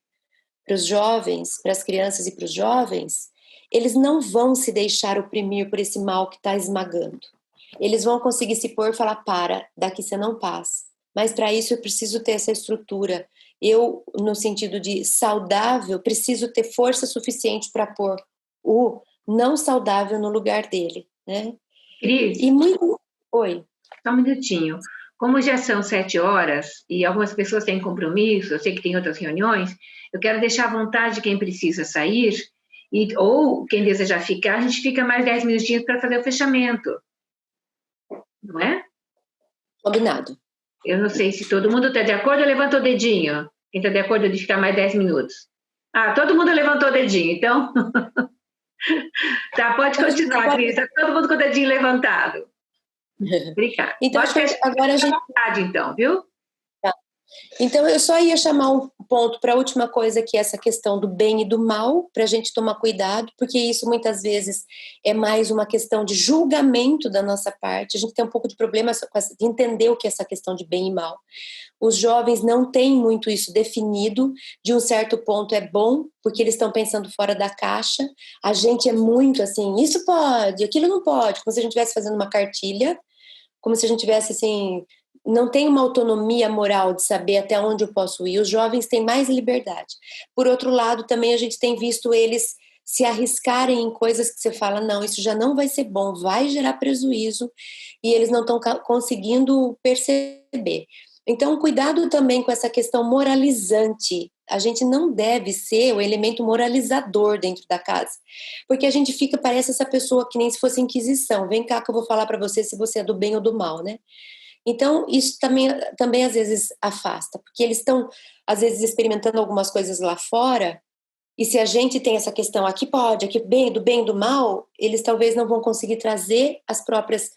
para os jovens, para as crianças e para os jovens, eles não vão se deixar oprimir por esse mal que está esmagando. Eles vão conseguir se pôr e falar, daqui você não passa. Mas para isso eu preciso ter essa estrutura. Eu, no sentido de saudável, preciso ter força suficiente para pôr o não saudável no lugar dele, né? Cris? Oi. Só um minutinho. Como já são 7 horas e algumas pessoas têm compromisso, eu sei que tem outras reuniões, eu quero deixar à vontade quem precisa sair Ou quem desejar ficar, a gente fica mais 10 minutinhos para fazer o fechamento. Não é? Combinado. Eu não sei se todo mundo está de acordo, levanta o dedinho. Quem está de acordo de ficar mais 10 minutos. Todo mundo levantou o dedinho, então... Tá, pode continuar, Cris. Tá todo mundo com o dedinho levantado. Obrigada. Então, agora a gente... vontade, então, viu? Tá. Então, eu só ia chamar um ponto para a última coisa, que é essa questão do bem e do mal, para a gente tomar cuidado, porque isso muitas vezes é mais uma questão de julgamento da nossa parte. A gente tem um pouco de problema de entender o que é essa questão de bem e mal. Os jovens não têm muito isso definido. De um certo ponto é bom, porque eles estão pensando fora da caixa. A gente é muito assim, isso pode, aquilo não pode, como se a gente estivesse fazendo uma cartilha, como se a gente tivesse assim... Não tem uma autonomia moral de saber até onde eu posso ir. Os jovens têm mais liberdade. Por outro lado, também a gente tem visto eles se arriscarem em coisas que você fala, não, isso já não vai ser bom, vai gerar prejuízo, e eles não estão conseguindo perceber. Então, cuidado também com essa questão moralizante. A gente não deve ser o elemento moralizador dentro da casa, porque a gente fica, parece essa pessoa que nem se fosse inquisição. Vem cá que eu vou falar para você se você é do bem ou do mal, né? Então, isso também às vezes afasta, porque eles estão, às vezes, experimentando algumas coisas lá fora, e se a gente tem essa questão, aqui pode, aqui do bem e do mal, eles talvez não vão conseguir trazer as próprias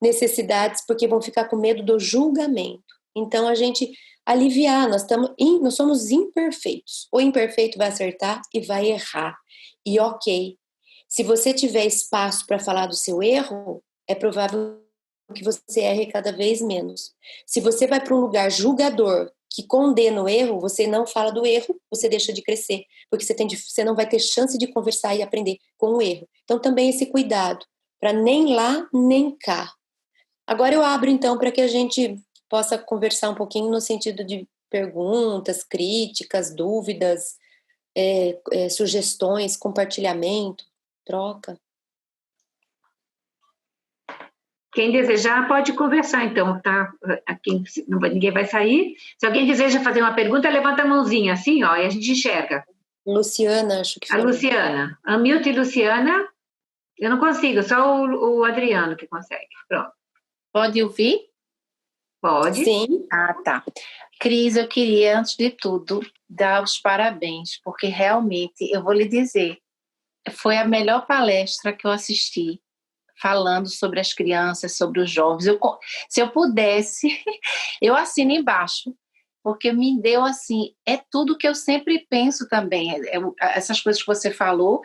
necessidades, porque vão ficar com medo do julgamento. Então, a gente aliviar, nós somos imperfeitos. O imperfeito vai acertar e vai errar. E ok, se você tiver espaço para falar do seu erro, é provável que você erre cada vez menos. Se você vai para um lugar julgador, que condena o erro, você não fala do erro, você deixa de crescer, porque você não vai ter chance de conversar e aprender com o erro. Então também esse cuidado, para nem lá, nem cá. Agora eu abro então para que a gente possa conversar um pouquinho no sentido de perguntas, críticas, dúvidas, sugestões, compartilhamento, troca. Quem desejar pode conversar, então, tá? Aqui, ninguém vai sair. Se alguém deseja fazer uma pergunta, levanta a mãozinha, assim, ó, e a gente enxerga. Luciana, acho que A Luciana. A Milton e Luciana, eu não consigo, só o Adriano que consegue. Pronto. Pode ouvir? Pode. Sim. Ah, tá. Cris, eu queria, antes de tudo, dar os parabéns, porque realmente, eu vou lhe dizer, foi a melhor palestra que eu assisti, falando sobre as crianças, sobre os jovens. Se eu pudesse, eu assino embaixo, porque me deu assim, é tudo que eu sempre penso também, essas coisas que você falou,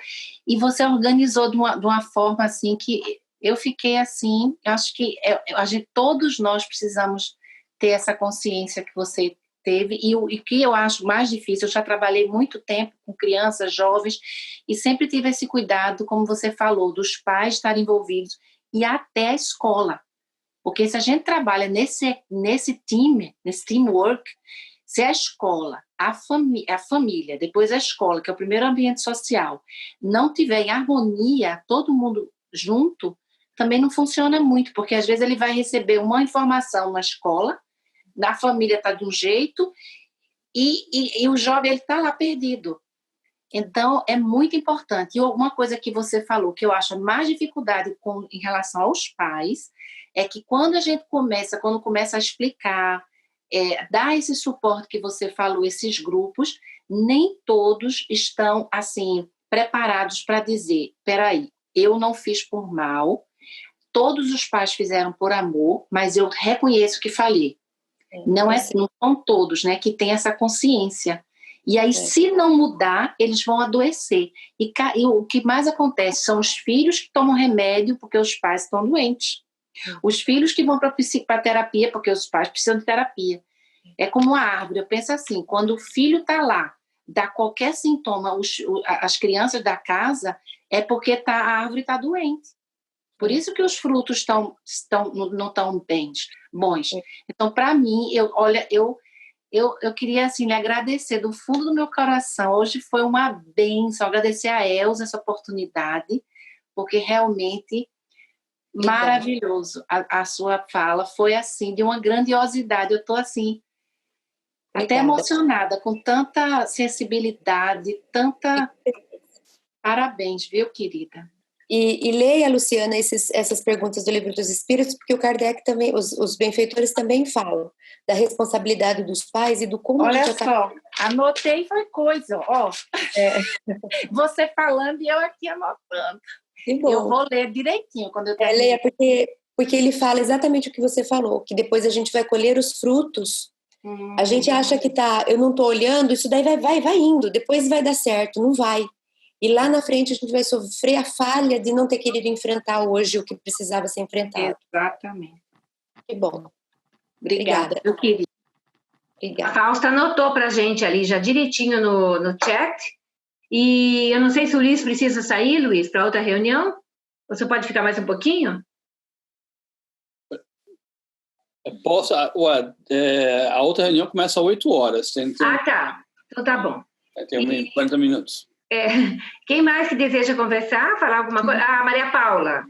e você organizou de uma forma assim que eu fiquei assim, acho que todos nós precisamos ter essa consciência que você teve, e o que eu acho mais difícil, eu já trabalhei muito tempo com crianças, jovens, e sempre tive esse cuidado, como você falou, dos pais estarem envolvidos, e até a escola, porque se a gente trabalha nesse time, nesse teamwork, se a escola, a família, depois a escola, que é o primeiro ambiente social, não tiver em harmonia, todo mundo junto, também não funciona muito, porque às vezes ele vai receber uma informação na escola, na família está de um jeito, e o jovem está lá perdido. Então, é muito importante. E uma coisa que você falou, que eu acho mais dificuldade em relação aos pais, é que quando começa a explicar, dar esse suporte que você falou, esses grupos, nem todos estão, assim, preparados para dizer, peraí, eu não fiz por mal, todos os pais fizeram por amor, mas eu reconheço que falhei. Não são todos, né, que têm essa consciência. E aí, se não mudar, eles vão adoecer. E o que mais acontece são os filhos que tomam remédio porque os pais estão doentes. Os filhos que vão para a terapia porque os pais precisam de terapia. É como a árvore. Eu penso assim, quando o filho está lá, dá qualquer sintoma, as crianças da casa, é porque a árvore está doente. Por isso que os frutos não estão bons. Então, para mim, eu queria assim, lhe agradecer do fundo do meu coração. Hoje foi uma bênção, agradecer a Elza essa oportunidade, porque realmente maravilhoso. A sua fala foi assim, de uma grandiosidade. Eu estou assim, até emocionada, com tanta sensibilidade, tanta... Parabéns, viu, querida? E leia, Luciana, essas perguntas do Livro dos Espíritos, porque o Kardec também, os benfeitores também falam da responsabilidade dos pais e do como Olha a gente só, anotei foi coisa, ó. É. Você falando e eu aqui anotando. Que bom. Eu vou ler direitinho quando eu terminar. Leia, porque ele fala exatamente o que você falou, que depois a gente vai colher os frutos. A gente acha que eu não estou olhando, isso daí vai indo, depois vai dar certo, não vai. E lá na frente a gente vai sofrer a falha de não ter querido enfrentar hoje o que precisava ser enfrentado. Exatamente. Que bom. Obrigada. Eu queria. A Fausta anotou para a gente ali já direitinho no chat. E eu não sei se o Luiz precisa sair, Luiz, para outra reunião. Você pode ficar mais um pouquinho? Posso. A outra reunião começa às 8 horas. Tá. Então tá bom. Tem 40 minutos. Quem mais que deseja conversar, falar alguma coisa? Maria Paula.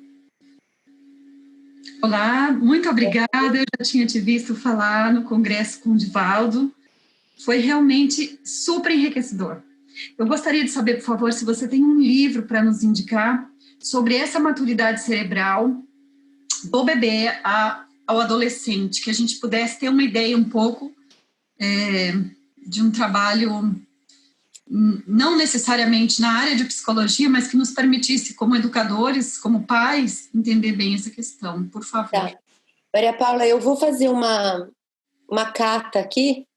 Olá, muito obrigada. Eu já tinha te visto falar no congresso com o Divaldo. Foi realmente super enriquecedor. Eu gostaria de saber, por favor, se você tem um livro para nos indicar sobre essa maturidade cerebral do bebê ao adolescente, que a gente pudesse ter uma ideia um pouco de um trabalho, não necessariamente na área de psicologia, mas que nos permitisse, como educadores, como pais, entender bem essa questão, por favor. Tá. Maria Paula, eu vou fazer uma carta aqui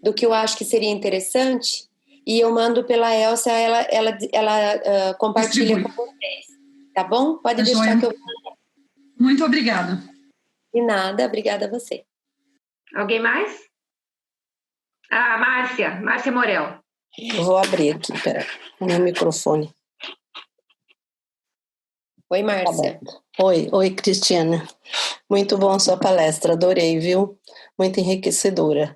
do que eu acho que seria interessante e eu mando pela Elsa, ela compartilha com vocês, tá bom? Pode deixar que eu... Muito obrigada. De nada, obrigada a você. Alguém mais? Márcia Morel. Eu vou abrir aqui, peraí, o meu microfone. Oi, Márcia. Tá. Oi, Cristiana. Muito bom a sua palestra, adorei, viu? Muito enriquecedora.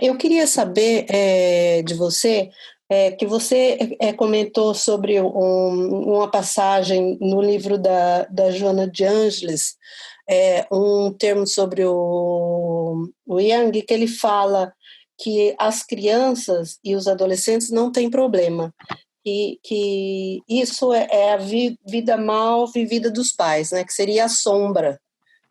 Eu queria saber de você, que você comentou sobre uma passagem no livro da Joana de Ângeles, um termo sobre o Jung, que ele fala que as crianças e os adolescentes não têm problema, que isso é a vida mal vivida dos pais, né? Que seria a sombra,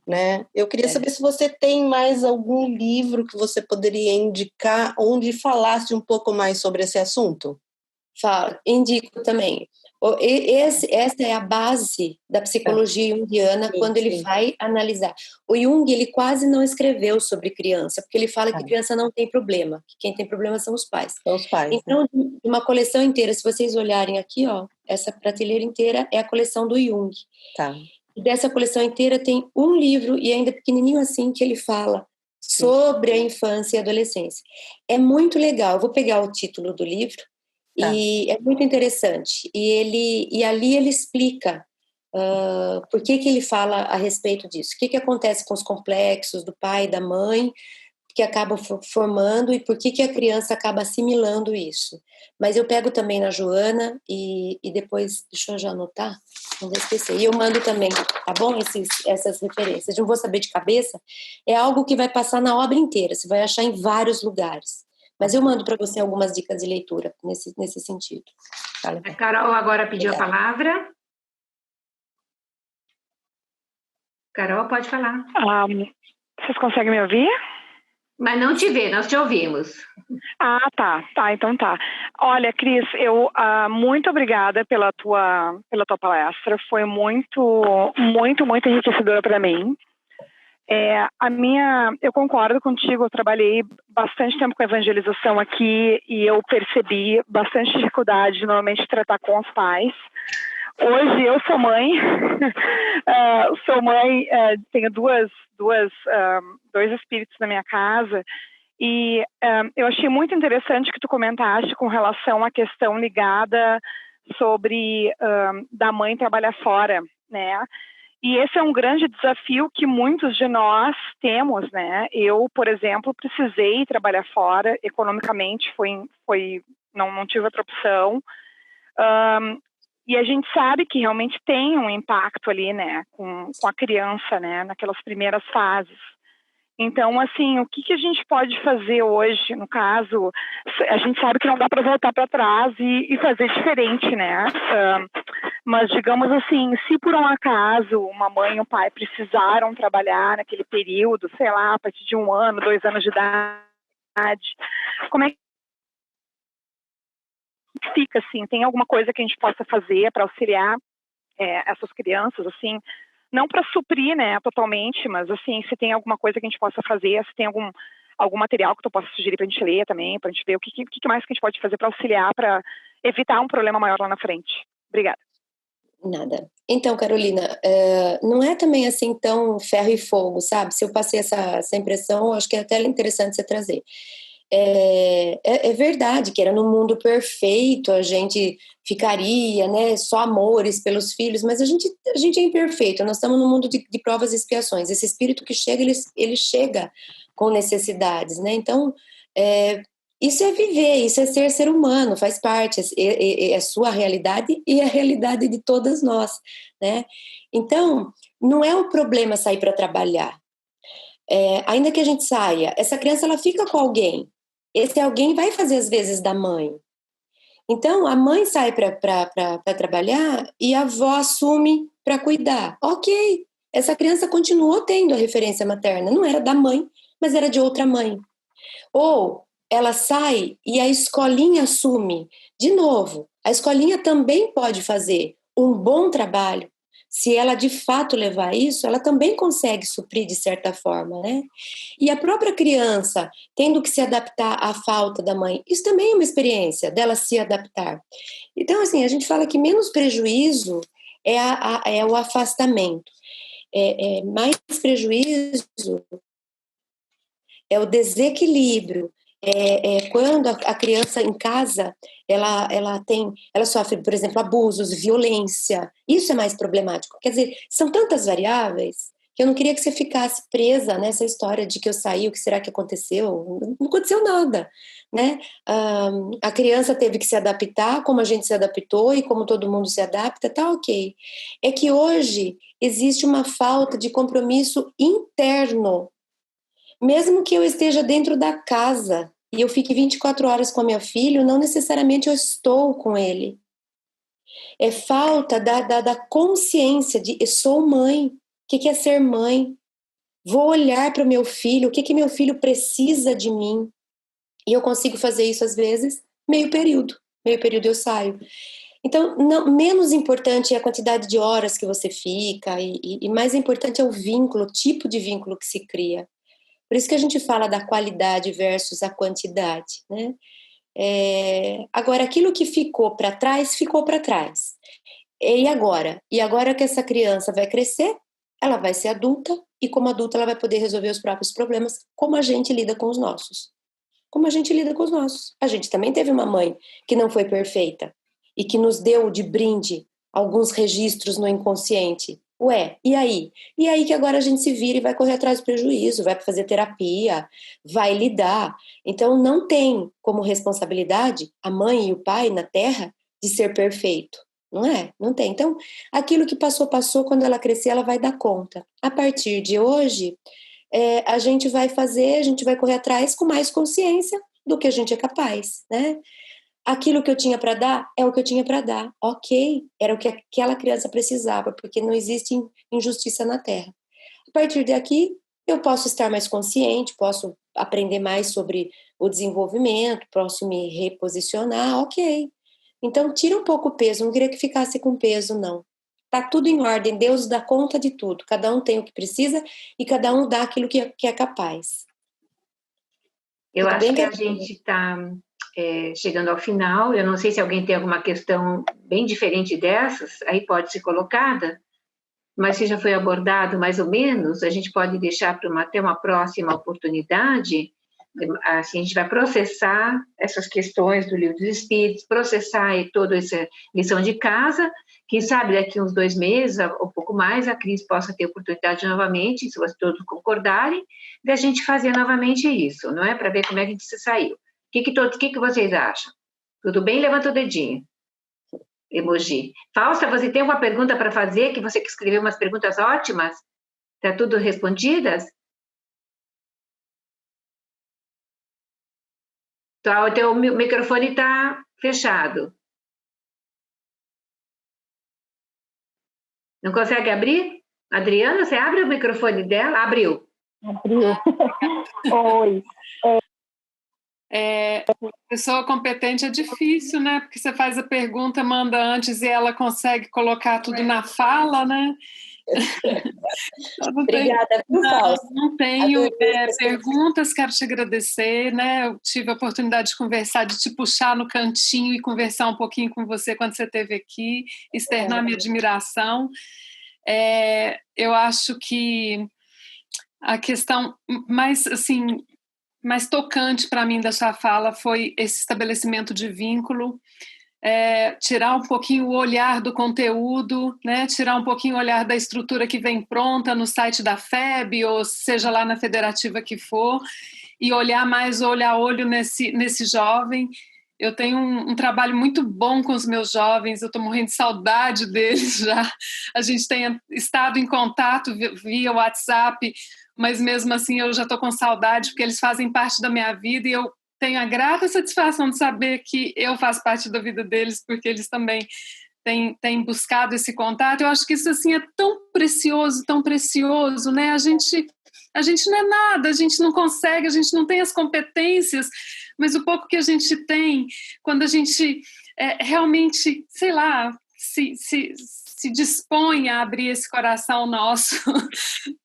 né? Eu queria saber se você tem mais algum livro que você poderia indicar onde falasse um pouco mais sobre esse assunto. Indico também. Essa é a base da psicologia junguiana quando ele vai analisar. O Jung, ele quase não escreveu sobre criança, porque ele fala que criança não tem problema, que quem tem problema são os pais. São os pais. Então, uma coleção inteira, se vocês olharem aqui, ó, essa prateleira inteira é a coleção do Jung. Tá. E dessa coleção inteira tem um livro, e ainda pequenininho assim, que ele fala sobre a infância e adolescência. É muito legal, eu vou pegar o título do livro, e é muito interessante. E ali ele explica por que ele fala a respeito disso. O que acontece com os complexos do pai e da mãe, que acabam formando, e por que a criança acaba assimilando isso. Mas eu pego também na Joana, e depois, deixa eu já anotar, não vou esquecer. E eu mando também, tá bom? Essas referências. Não vou saber de cabeça. É algo que vai passar na obra inteira, você vai achar em vários lugares. Mas eu mando para você algumas dicas de leitura nesse sentido. A Carol agora pediu a palavra. Carol, pode falar. Vocês conseguem me ouvir? Mas não te vê, nós te ouvimos. Tá, então tá. Olha, Cris, eu muito obrigada pela tua palestra, foi muito, muito, muito enriquecedora para mim. Eu concordo contigo, eu trabalhei bastante tempo com evangelização aqui e eu percebi bastante dificuldade normalmente de tratar com os pais. Hoje eu sou mãe, tenho dois espíritos na minha casa e eu achei muito interessante que tu comentaste com relação à questão ligada sobre da mãe trabalhar fora, né? E esse é um grande desafio que muitos de nós temos, né? Eu, por exemplo, precisei trabalhar fora, economicamente não tive outra opção. E a gente sabe que realmente tem um impacto ali, né, com a criança, né, naquelas primeiras fases. Então, assim, o que a gente pode fazer hoje, no caso, a gente sabe que não dá para voltar para trás e fazer diferente, né? Mas, digamos assim, se por um acaso uma mãe e um pai precisaram trabalhar naquele período, sei lá, a partir de 1 ano, 2 anos de idade, como é que fica, assim? Tem alguma coisa que a gente possa fazer para auxiliar essas crianças, assim? Não para suprir, né, totalmente, mas, assim, se tem alguma coisa que a gente possa fazer, se tem algum material que tu possa sugerir para a gente ler também, para a gente ver o que mais que a gente pode fazer para auxiliar, para evitar um problema maior lá na frente. Obrigada. Nada. Então, Carolina, não é também assim tão ferro e fogo, sabe? Se eu passei essa impressão, acho que é até interessante você trazer. É verdade que era no mundo perfeito, a gente ficaria, né, só amores pelos filhos, mas a gente é imperfeito, nós estamos no mundo de provas e expiações. Esse espírito que chega, ele chega com necessidades, né? Então, isso é viver, isso é ser humano, faz parte, é a sua realidade e a realidade de todas nós, né? Então, não é um problema sair para trabalhar. Ainda que a gente saia, essa criança ela fica com alguém. Esse alguém vai fazer as vezes da mãe. Então, a mãe sai para trabalhar e a avó assume para cuidar. Ok, essa criança continuou tendo a referência materna. Não era da mãe, mas era de outra mãe. Ou ela sai e a escolinha assume. De novo, a escolinha também pode fazer um bom trabalho. Se ela de fato levar isso, ela também consegue suprir de certa forma, né? E a própria criança tendo que se adaptar à falta da mãe, isso também é uma experiência dela se adaptar. Então, assim, a gente fala que menos prejuízo é o afastamento. Mais prejuízo é o desequilíbrio. Quando a criança em casa ela sofre, por exemplo, abusos, violência, isso é mais problemático. Quer dizer, são tantas variáveis que eu não queria que você ficasse presa nessa história de que eu saí, o que será que aconteceu? Não aconteceu nada, né? A criança teve que se adaptar, como a gente se adaptou e como todo mundo se adapta, tá ok. É que hoje existe uma falta de compromisso interno. Mesmo que eu esteja dentro da casa e eu fique 24 horas com a minha filha, não necessariamente eu estou com ele. É falta da consciência de eu sou mãe. O que é ser mãe? Vou olhar para o meu filho, o que meu filho precisa de mim. E eu consigo fazer isso às vezes meio período eu saio. Então, menos importante é a quantidade de horas que você fica e mais importante é o vínculo, o tipo de vínculo que se cria. Por isso que a gente fala da qualidade versus a quantidade, né? Agora, aquilo que ficou para trás, ficou para trás. E agora? E agora que essa criança vai crescer, ela vai ser adulta e como adulta ela vai poder resolver os próprios problemas, como a gente lida com os nossos. Como a gente lida com os nossos. A gente também teve uma mãe que não foi perfeita e que nos deu de brinde alguns registros no inconsciente. Ué, e aí? E aí que agora a gente se vira e vai correr atrás do prejuízo, vai fazer terapia, vai lidar. Então não tem como responsabilidade a mãe e o pai na Terra de ser perfeito. Não é? Não tem. Então, aquilo que passou, quando ela crescer, ela vai dar conta. A partir de hoje, a gente vai correr atrás com mais consciência do que a gente é capaz, né? Aquilo que eu tinha para dar é o que eu tinha para dar. Ok, era o que aquela criança precisava, porque não existe injustiça na Terra. A partir daqui, eu posso estar mais consciente, posso aprender mais sobre o desenvolvimento, posso me reposicionar, ok. Então, tira um pouco o peso, não queria que ficasse com peso, não. Tá tudo em ordem, Deus dá conta de tudo, cada um tem o que precisa e cada um dá aquilo que é capaz. Eu acho que a gente está chegando ao final. Eu não sei se alguém tem alguma questão bem diferente dessas, aí pode ser colocada, mas se já foi abordado mais ou menos, a gente pode deixar para até uma próxima oportunidade. Assim, a gente vai processar essas questões do Livro dos Espíritos, processar toda essa lição de casa. Quem sabe daqui uns 2 meses, ou pouco mais, a Cris possa ter oportunidade novamente, se vocês todos concordarem, de a gente fazer novamente isso, não é? Para ver como é que a gente se saiu. O que vocês acham? Tudo bem? Levanta o dedinho. Emoji. Fausta, você tem uma pergunta para fazer? Que você que escreveu umas perguntas ótimas? Está tudo respondidas? Tá, o teu microfone está fechado. Não consegue abrir? Adriana, você abre o microfone dela? Abriu. Oi. Pessoa competente é difícil, né? Porque você faz a pergunta, manda antes e ela consegue colocar tudo na fala, né? Obrigada, Fausto. Não tenho perguntas, quero te agradecer, né? Eu tive a oportunidade de conversar, de te puxar no cantinho e conversar um pouquinho com você quando você esteve aqui, externar minha admiração. Eu acho que a questão mais, assim, mais tocante para mim da sua fala foi esse estabelecimento de vínculo, tirar um pouquinho o olhar do conteúdo, né? Tirar um pouquinho o olhar da estrutura que vem pronta no site da FEB, ou seja lá na federativa que for, e olhar mais olho a olho nesse jovem. Eu tenho um trabalho muito bom com os meus jovens, eu estou morrendo de saudade deles já. A gente tem estado em contato via WhatsApp, mas mesmo assim eu já estou com saudade, porque eles fazem parte da minha vida e eu tenho a grata satisfação de saber que eu faço parte da vida deles, porque eles também têm buscado esse contato. Eu acho que isso assim é tão precioso, né? A gente não é nada, a gente não consegue, a gente não tem as competências, mas o pouco que a gente tem, quando a gente realmente, sei lá, se dispõe a abrir esse coração nosso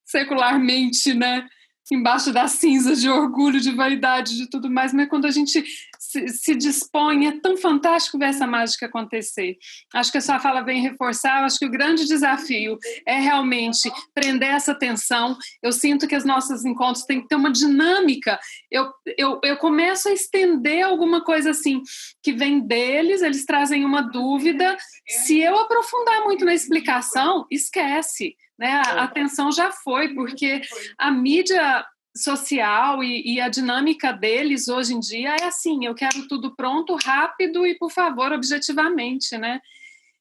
secularmente, né? Embaixo das cinzas de orgulho, de vaidade, de tudo mais, mas quando a gente se dispõe, é tão fantástico ver essa mágica acontecer. Acho que a sua fala vem reforçar, acho que o grande desafio é realmente prender essa atenção. Eu sinto que os nossos encontros têm que ter uma dinâmica. Eu começo a estender alguma coisa assim, que vem deles, eles trazem uma dúvida. Se eu aprofundar muito na explicação, esquece. Né? A atenção já foi, porque a mídia social e a dinâmica deles hoje em dia é assim, eu quero tudo pronto, rápido e, por favor, objetivamente, né?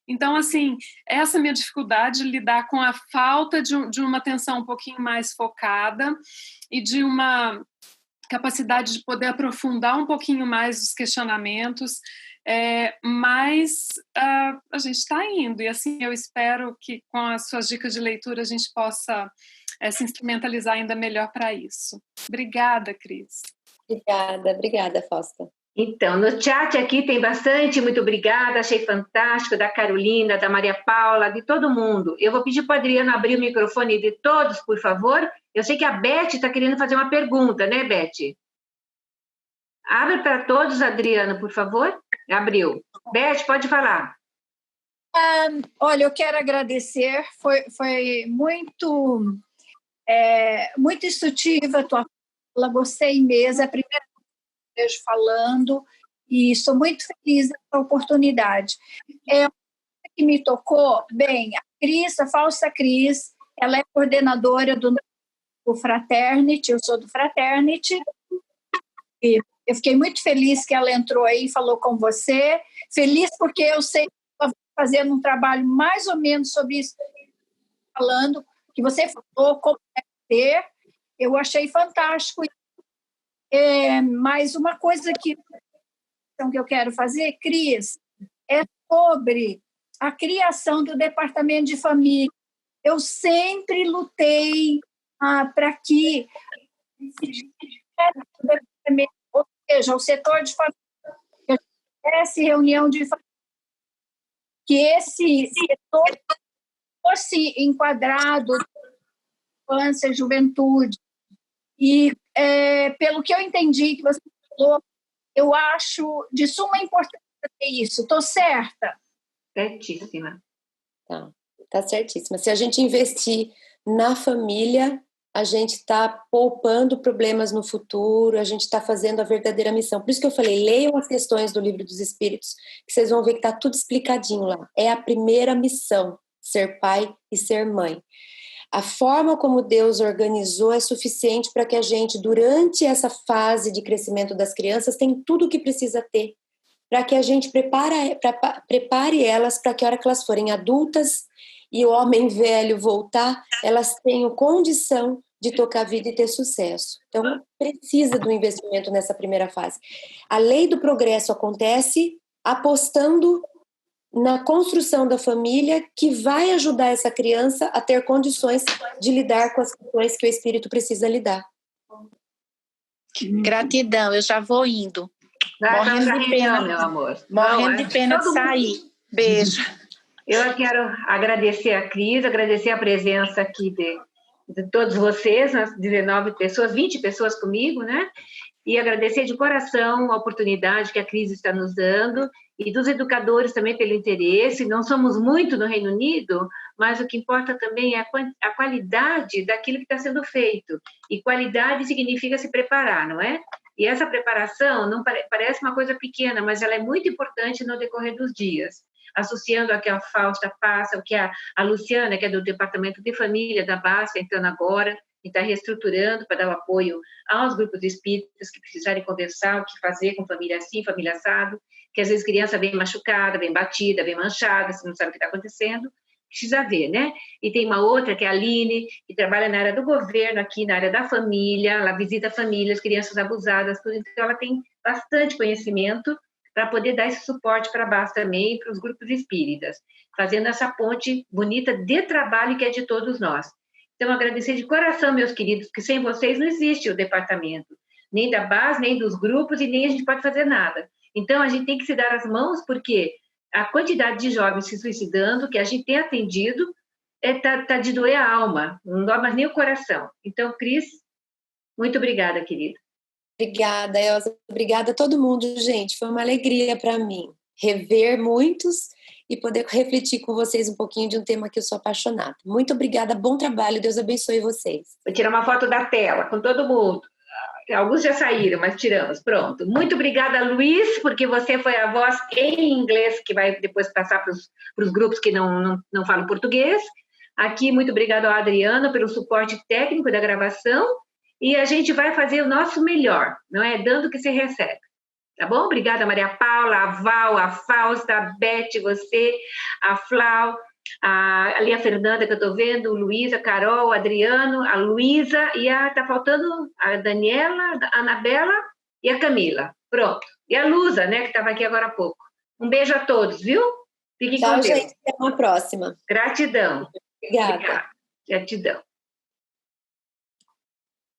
Então, assim, essa minha dificuldade de lidar com a falta de uma atenção um pouquinho mais focada e de uma capacidade de poder aprofundar um pouquinho mais os questionamentos, mas a gente está indo, e assim eu espero que com as suas dicas de leitura a gente possa se instrumentalizar ainda melhor para isso. Obrigada, Cris. Obrigada, Fausto. Então, no chat aqui tem bastante, muito obrigada, achei fantástico, da Carolina, da Maria Paula, de todo mundo. Eu vou pedir para o Adriano abrir o microfone de todos, por favor. Eu sei que a Beth está querendo fazer uma pergunta, né, Beth? Abre para todos, Adriano, por favor. Abriu. Beth, pode falar. Olha, eu quero agradecer, foi muito instrutiva a tua fala, gostei mesmo, é a primeira vez que eu vejo falando e estou muito feliz dessa oportunidade. Que me tocou, bem, a falsa Cris, ela é coordenadora do Fraternity, eu sou do Fraternity, e eu fiquei muito feliz que ela entrou aí e falou com você, feliz porque eu sei que ela está fazendo um trabalho mais ou menos sobre isso, falando, que você falou como ser, eu achei fantástico. Mas uma coisa que eu quero fazer, Cris, é sobre a criação do departamento de família. Eu sempre lutei para que ou seja, o setor de família tivesse reunião de família, que esse setor fosse enquadrado infância, juventude. E pelo que eu entendi que você falou, eu acho de suma importância isso. Estou certa? Certíssima. Tá certíssima. Se a gente investir na família, a gente está poupando problemas no futuro, a gente está fazendo a verdadeira missão. Por isso que eu falei, leiam as questões do Livro dos Espíritos, que vocês vão ver que está tudo explicadinho lá. É a primeira missão, ser pai e ser mãe. A forma como Deus organizou é suficiente para que a gente, durante essa fase de crescimento das crianças, tenha tudo o que precisa ter, para que a gente prepare elas para que a hora que elas forem adultas e o homem velho voltar, elas tenham condição de tocar a vida e ter sucesso. Então, precisa do investimento nessa primeira fase. A lei do progresso acontece apostando na construção da família que vai ajudar essa criança a ter condições de lidar com as questões que o espírito precisa lidar. Gratidão, eu já vou indo. Morrendo de pena, meu amor. Morrendo de pena de sair. Beijo. Eu quero agradecer a Cris, agradecer a presença aqui de todos vocês, as 19 pessoas, 20 pessoas comigo, né? E agradecer de coração a oportunidade que a Cris está nos dando e dos educadores também pelo interesse. Não somos muito no Reino Unido, mas o que importa também é a qualidade daquilo que está sendo feito. E qualidade significa se preparar, não é? E essa preparação não parece uma coisa pequena, mas ela é muito importante no decorrer dos dias. Associando a que a Fausta passa, o que a Luciana, que é do Departamento de Família da BASF, entrando agora, e está reestruturando para dar o apoio aos grupos espíritas que precisarem conversar, o que fazer com família assim, família assado, que às vezes criança vem machucada, vem batida, vem manchada, você não sabe o que está acontecendo, precisa ver, né? E tem uma outra, que é a Aline, que trabalha na área do governo, aqui na área da família, ela visita famílias, crianças abusadas, tudo, então ela tem bastante conhecimento para poder dar esse suporte para a BAS também e para os grupos espíritas, fazendo essa ponte bonita de trabalho que é de todos nós. Então, agradecer de coração, meus queridos, porque sem vocês não existe o departamento, nem da BAS, nem dos grupos, e nem a gente pode fazer nada. Então, a gente tem que se dar as mãos, porque a quantidade de jovens se suicidando, que a gente tem atendido, tá de doer a alma, não dói mais nem o coração. Então, Cris, muito obrigada, querida. Obrigada, Elza. Obrigada a todo mundo, gente. Foi uma alegria para mim rever muitos e poder refletir com vocês um pouquinho de um tema que eu sou apaixonada. Muito obrigada, bom trabalho, Deus abençoe vocês. Vou tirar uma foto da tela com todo mundo. Alguns já saíram, mas tiramos, pronto. Muito obrigada, Luiz, porque você foi a voz em inglês que vai depois passar para os grupos que não falam português. Aqui, muito obrigada ao Adriano pelo suporte técnico da gravação, e a gente vai fazer o nosso melhor, não é? Dando o que se recebe. Tá bom? Obrigada, Maria Paula, a Val, a Fausta, a Beth, você, a Flau, ali a Fernanda, que eu estou vendo, o Luiz, a Carol, o Adriano, a Luísa, e tá faltando a Daniela, a Anabela e a Camila. Pronto. E a Lusa, né, que estava aqui agora há pouco. Um beijo a todos, viu? Fiquem com Deus. Tchau, gente. Até uma próxima. Gratidão. Obrigada. Gratidão.